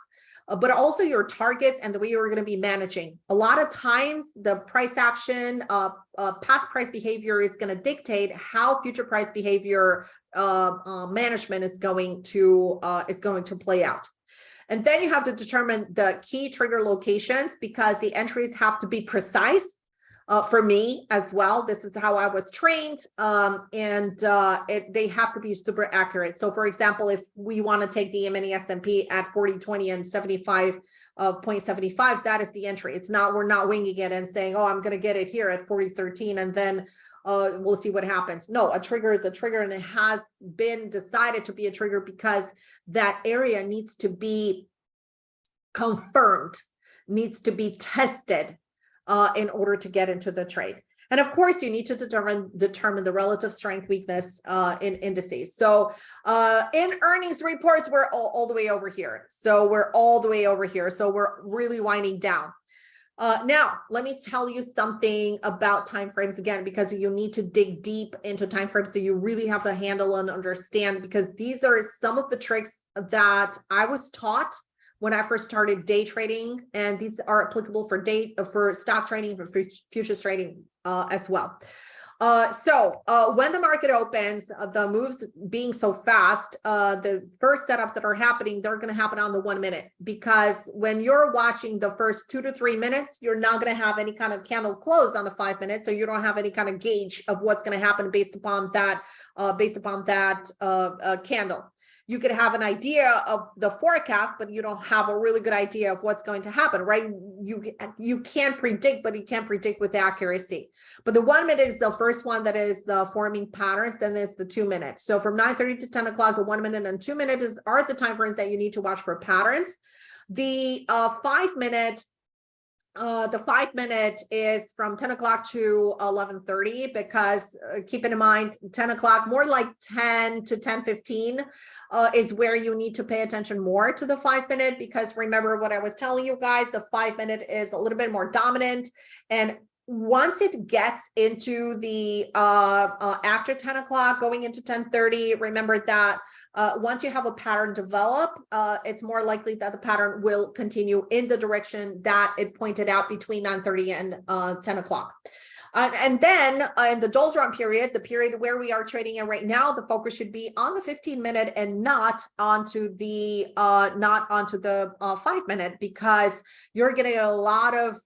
but also your targets and the way you're going to be managing. A lot of times the price action, past price behavior is going to dictate how future price behavior management is going to play out. And then you have to determine the key trigger locations because the entries have to be precise. For me as well, this is how I was trained, they have to be super accurate. So for example, if we want to take the mini S&P at 40.20 and 75.75, that is the entry. It's not, we're not winging it and saying, oh, I'm going to get it here at 40.13 and then we'll see what happens. No, a trigger is a trigger, and it has been decided to be a trigger because that area needs to be confirmed, needs to be tested in order to get into the trade. And of course, you need to determine the relative strength weakness in indices. So in earnings reports, we're all the way over here. So we're all the way over here. So we're really winding down. Now, let me tell you something about timeframes again, because you need to dig deep into timeframes so you really have to handle and understand, because these are some of the tricks that I was taught when I first started day trading, and these are applicable for stock trading, for futures trading as well. When the market opens, the moves being so fast, the first setups that are happening, they're going to happen on the 1 minute, because when you're watching the first 2 to 3 minutes, you're not going to have any kind of candle close on the 5 minutes, so you don't have any kind of gauge of what's going to happen based upon that candle. You could have an idea of the forecast, but you don't have a really good idea of what's going to happen, right? You can predict, but you can't predict with accuracy. But the 1 minute is the first one that is the forming patterns. Then there's the 2 minutes. So from 9:30 to 10 o'clock, the 1 minute and 2 minutes are the time frames that you need to watch for patterns. The 5 minute. The 5 minute is from 10 o'clock to 11:30, because keeping in mind 10 o'clock, more like 10 to 10:15 is where you need to pay attention more to the 5 minute, because remember what I was telling you guys, the 5 minute is a little bit more dominant. And once it gets into the after 10 o'clock going into 10:30, remember that once you have a pattern develop, it's more likely that the pattern will continue in the direction that it pointed out between 9:30 and 10 o'clock. And then in the doldrum period, the period where we are trading in right now, the focus should be on the 15 minute and not onto the 5 minute, because you're getting a lot of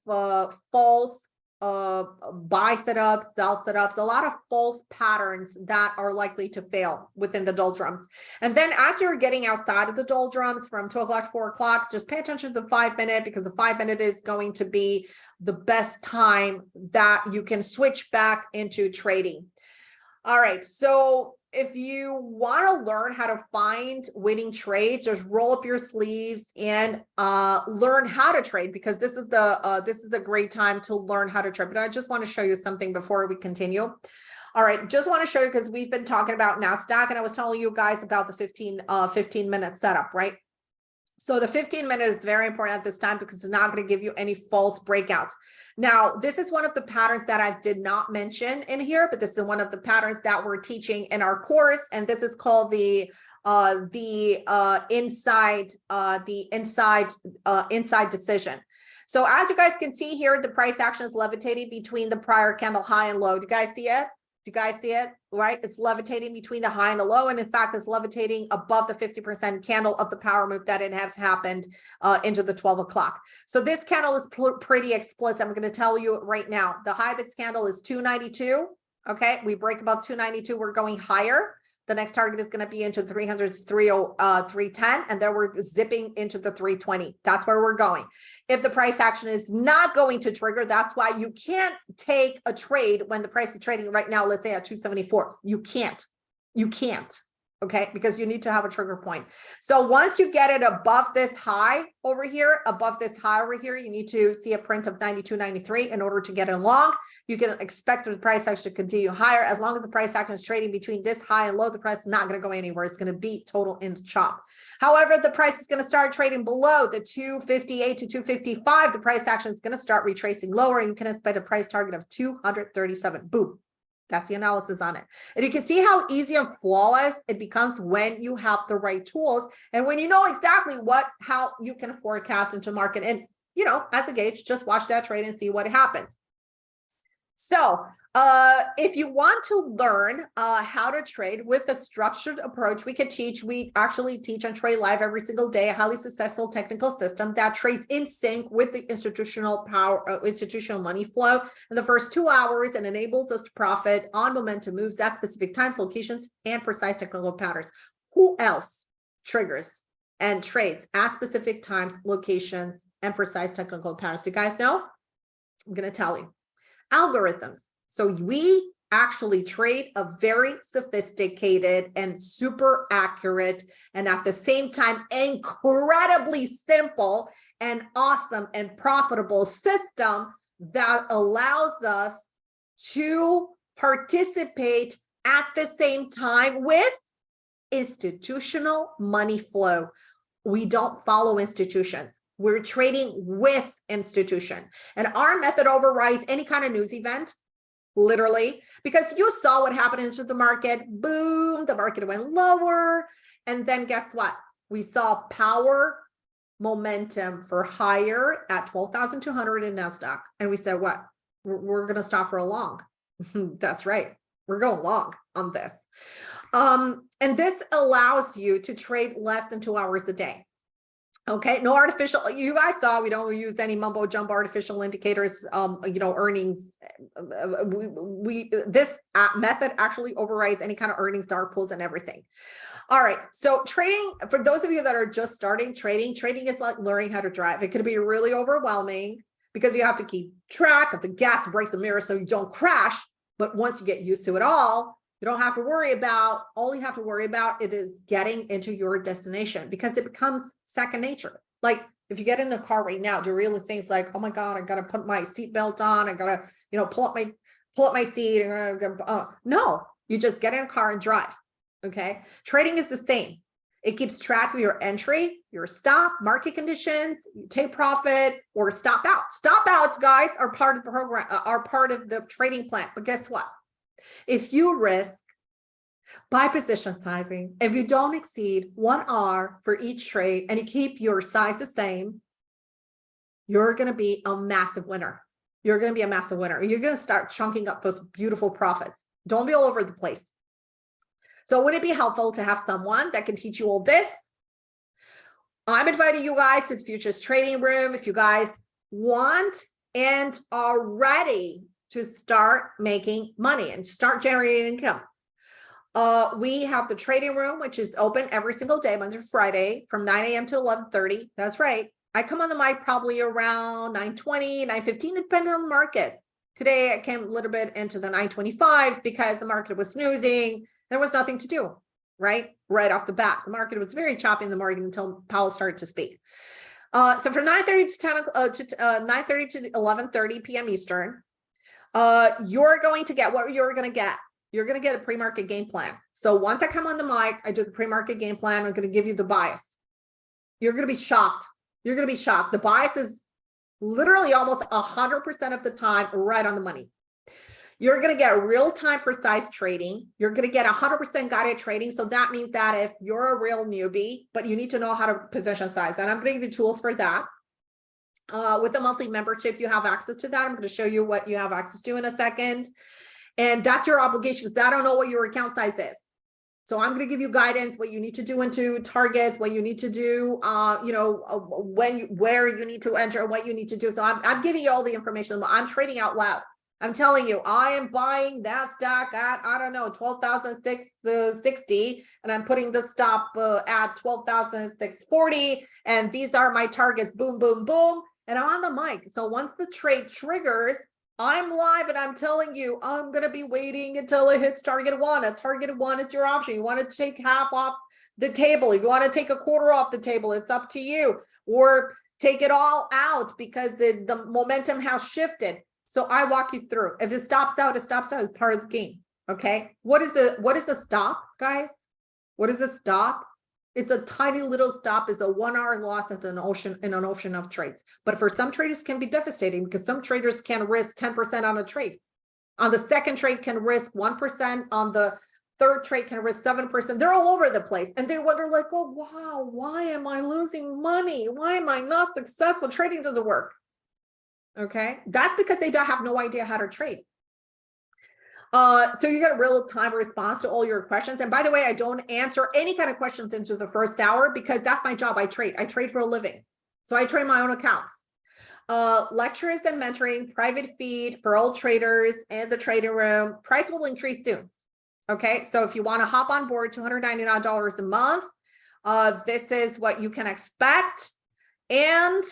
false buy setups, sell setups, a lot of false patterns that are likely to fail within the doldrums. And then as you're getting outside of the doldrums from 2 o'clock to 4 o'clock, just pay attention to the 5 minute, because the 5 minute is going to be the best time that you can switch back into trading. All right, so if you want to learn how to find winning trades, just roll up your sleeves and learn how to trade, because this is a great time to learn how to trade. But I just want to show you something before we continue. All right, just want to show you, because we've been talking about NASDAQ, and I was telling you guys about the 15 minute setup, right? So the 15-minute is very important at this time because it's not going to give you any false breakouts. Now, this is one of the patterns that I did not mention in here, but this is one of the patterns that we're teaching in our course. And this is called the inside decision. So as you guys can see here, the price action is levitating between the prior candle high and low. Do you guys see it? Do you guys see it? Right? It's levitating between the high and the low. And in fact, it's levitating above the 50% candle of the power move that it has happened into the 12 o'clock. So this candle is pretty explicit. I'm going to tell you right now, the high of this candle is 292. Okay. We break above 292. We're going higher. The next target is going to be into 300, 310, and then we're zipping into the 320. That's where we're going. If the price action is not going to trigger, that's why you can't take a trade when the price is trading right now, let's say at 274. You can't. Okay, because you need to have a trigger point. So once you get it above this high over here, you need to see a print of 92.93 in order to get it long. You can expect the price action to continue higher. As long as the price action is trading between this high and low, the price is not going to go anywhere. It's going to be total in chop. However, the price is going to start trading below the 258 to 255. The price action is going to start retracing lower, and you can expect a price target of 237. Boom. That's the analysis on it. And you can see how easy and flawless it becomes when you have the right tools and when you know exactly how you can forecast into market. And, as a gauge, just watch that trade and see what happens. So if you want to learn how to trade with a structured approach, we actually teach on Trade Live every single day, a highly successful technical system that trades in sync with the institutional money flow in the first 2 hours and enables us to profit on momentum moves at specific times, locations, and precise technical patterns. Who else triggers and trades at specific times, locations, and precise technical patterns? Do you guys know? I'm going to tell you. Algorithms. So we actually trade a very sophisticated and super accurate and at the same time incredibly simple and awesome and profitable system that allows us to participate at the same time with institutional money flow. We don't follow institutions. We're trading with institution, and our method overrides any kind of news event. Literally, because you saw what happened into the market. Boom, the market went lower. And then guess what? We saw power momentum for higher at 12,200 in NASDAQ. And we said, what? We're going to stop for a long. That's right. We're going long on this. And this allows you to trade less than 2 hours a day. Okay, no artificial, you guys saw we don't use any mumbo jumbo artificial indicators, earnings. This method actually overrides any kind of earnings, dark pools, and everything. All right, so trading, for those of you that are just starting trading is like learning how to drive. It could be really overwhelming because you have to keep track of the gas, brakes, the mirror so you don't crash. But once you get used to it all, you don't have to worry about, all you have to worry about it is getting into your destination because it becomes second nature. Like if you get in the car right now, do really things like, oh my God, I got to put my seatbelt on. I got to, pull up my seat. No, you just get in a car and drive. Okay. Trading is the same. It keeps track of your entry, your stop, market conditions, you take profit or stop out. Stop outs, guys, are part of the program, are part of the trading plan. But guess what? If you risk by position sizing, if you don't exceed 1 hour for each trade and you keep your size the same, you're going to be a massive winner. You're going to be a massive winner. You're going to start chunking up those beautiful profits. Don't be all over the place. So would it be helpful to have someone that can teach you all this? I'm inviting you guys to the Futures Trading Room. If you guys want and are ready to start making money and start generating income. We have the trading room, which is open every single day, Monday to Friday, from 9 a.m. to 11:30. That's right. I come on the mic probably around 9:20, 9:15, depending on the market. Today, I came a little bit into the 9:25 because the market was snoozing. There was nothing to do, right? Right off the bat. The market was very choppy in the morning until Powell started to speak. So from 9:30 to 9:30 to 11:30 p.m. Eastern, you're going to get what you're going to get. You're going to get a pre-market game plan. So once I come on the mic, I do the pre-market game plan. I'm going to give you the bias. You're going to be shocked. You're going to be shocked. The bias is literally almost 100% of the time right on the money. You're going to get real-time precise trading. You're going to get 100% guided trading. So that means that if you're a real newbie, but you need to know how to position size, and I'm going to give you tools for that. With the monthly membership, you have access to that. I'm going to show you what you have access to in a second. And that's your obligation, because I don't know what your account size is. So I'm going to give you guidance, what you need to do into targets, what you need to do, where you need to enter, what you need to do. So I'm giving you all the information. I'm trading out loud. I'm telling you, I am buying that stock at, I don't know, 12,660, and I'm putting the stop at 12,640. And these are my targets, boom, boom, boom. And I'm on the mic. So once the trade triggers, I'm live and I'm telling you, I'm going to be waiting until it hits target one. At target one, it's your option. You want to take half off the table. If you want to take a quarter off the table, it's up to you. Or take it all out because the momentum has shifted. So I walk you through. If it stops out, it stops out. It's part of the game. Okay. What is a stop, guys? What is a stop? It's a tiny little stop. It's a 1 hour loss in an ocean of trades. But for some traders can be devastating, because some traders can risk 10% on a trade. On the second trade can risk 1%. On the third trade can risk 7%. They're all over the place. And they wonder like, oh, wow, why am I losing money? Why am I not successful? Trading doesn't work. Okay. That's because they don't have no idea how to trade. So you get a real-time response to all your questions. And by the way, I don't answer any kind of questions into the first hour, because that's my job. I trade for a living. So I trade my own accounts. Lectures and mentoring, private feed for all traders and the trading room. Price will increase soon. Okay. So if you want to hop on board, $299 a month, this is what you can expect. And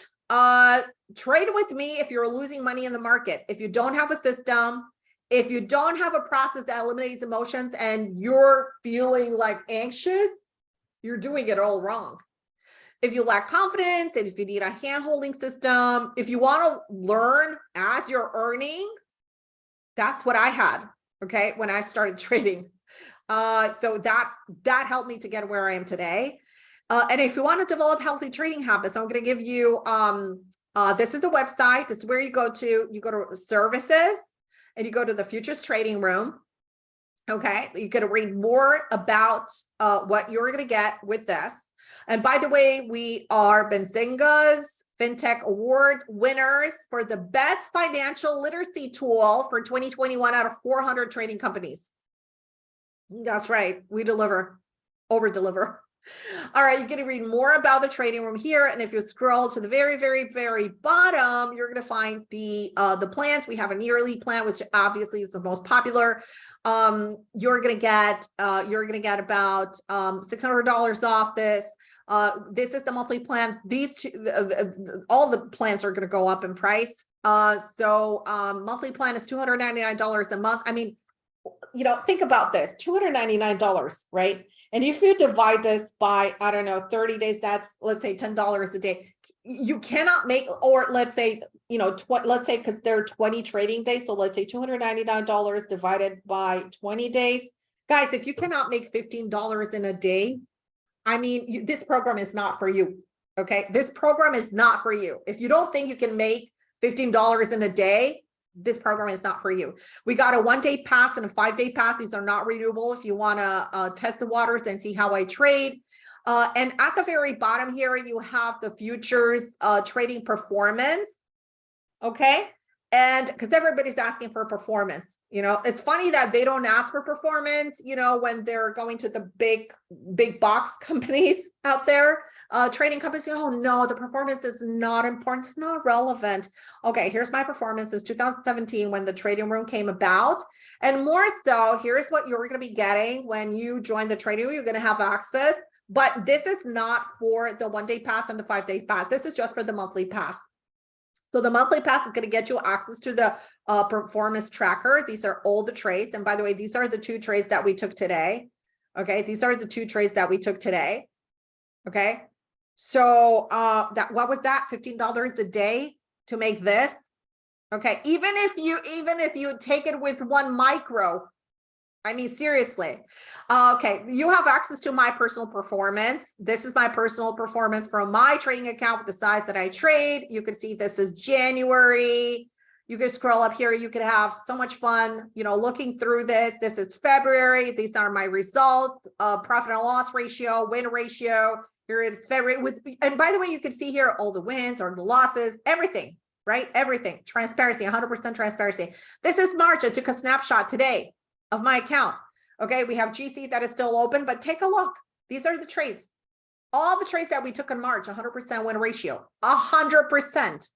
trade with me if you're losing money in the market. If you don't have a system, if you don't have a process that eliminates emotions, and you're feeling like anxious, you're doing it all wrong. If you lack confidence, and if you need a hand-holding system, if you want to learn as you're earning, that's what I had, okay, when I started trading. So that helped me to get where I am today. And if you want to develop healthy trading habits, I'm going to give you, this is the website. This is where you go to services, and you go to the futures trading room. Okay. You can read more about what you're going to get with this. And by the way, we are Benzinga's FinTech Award winners for the best financial literacy tool for 2021 out of 400 trading companies. That's right. We deliver, over deliver. All right, you get to read more about the trading room here. And if you scroll to the very, very, very bottom, you're going to find the plans. We have a yearly plan, which obviously is the most popular. You're going to get about $600 off this. This is the monthly plan. These two, all the plans are going to go up in price. Monthly plan is $299 a month. I mean, think about this, $299, right? And if you divide this by, I don't know, 30 days, that's, let's say $10 a day. You cannot make, or let's say, let's say, because there are 20 trading days. So let's say $299 divided by 20 days. Guys, if you cannot make $15 in a day, I mean, this program is not for you. Okay. This program is not for you. If you don't think you can make $15 in a day, this program is not for you. We got a 1-day pass and a 5-day pass. These are not renewable if you want to test the waters and see how I trade. And at the very bottom here, you have the futures trading performance. Okay. And because everybody's asking for performance, it's funny that they don't ask for performance, when they're going to the big box companies out there, trading companies. Oh no, the performance is not important. It's not relevant. Okay, here's my performance since 2017 when the trading room came about. And more so, here's what you're going to be getting when you join the trading room. You're going to have access, but this is not for the 1-day pass and the 5-day pass. This is just for the monthly pass. So the monthly pass is going to get you access to the performance tracker. These are all the trades. And by the way, these are the 2 trades that we took today. Okay. These are the 2 trades that we took today. Okay. So what was that? $15 a day to make this. Okay. Even if you take it with 1 micro, I mean, seriously. Okay, you have access to my personal performance. This is my personal performance from my trading account with the size that I trade. You can see this is January. You can scroll up here. You could have so much fun, you know, looking through this. This is February. These are my results, profit and loss ratio, win ratio. Here it is February with, and by the way, you can see here all the wins or the losses, everything, right? Everything, transparency, 100% transparency. This is March. I took a snapshot today of my account. Okay, we have GC that is still open, but take a look. These are the trades. All the trades that we took in March, 100% win ratio, 100%.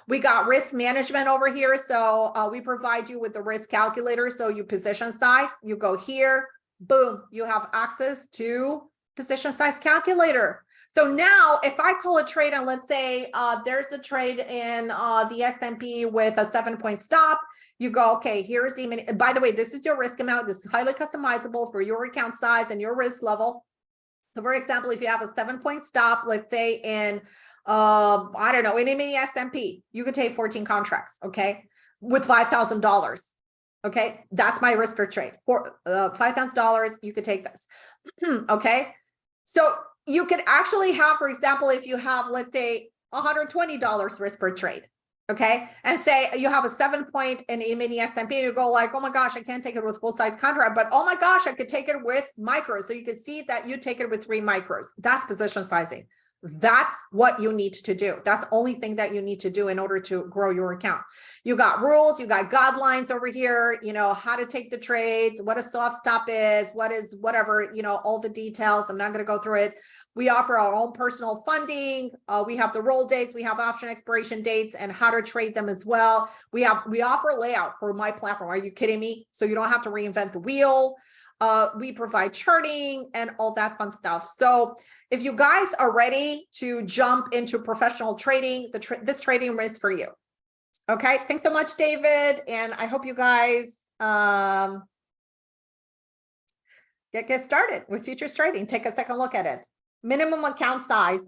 We got risk management over here. So we provide you with the risk calculator. So you position size, you go here, boom, you have access to position size calculator. So now if I call a trade and let's say there's a trade in the S&P with a 7-point stop, you go, okay, here's the, by the way, this is your risk amount. This is highly customizable for your account size and your risk level. So for example, if you have a 7-point stop, let's say in, I don't know, in a mini S&P, you could take 14 contracts, okay, with $5,000. Okay, that's my risk per trade. For $5,000, you could take this. Okay, so you could actually have, for example, if you have, let's say, $120 risk per trade. Okay, and say you have a 7-point in a mini S&P, you go like, oh my gosh, I can't take it with full size contract, but oh my gosh, I could take it with micros. So you can see that you take it with 3 micros. That's position sizing. That's what you need to do. That's the only thing that you need to do in order to grow your account. You got rules, you got guidelines over here, you know, how to take the trades, what a soft stop is, what is whatever, you know, all the details. I'm not going to go through it. We offer our own personal funding. We have the roll dates, we have option expiration dates and how to trade them as well. We offer a layout for my platform. Are you kidding me? So you don't have to reinvent the wheel. We provide charting and all that fun stuff. So if you guys are ready to jump into professional trading, this trading is for you. Okay, thanks so much, David. And I hope you guys get started with futures trading. Take a second look at it. Minimum account size.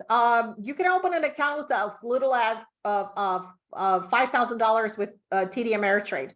You can open an account with as little as $5,000 with TD Ameritrade.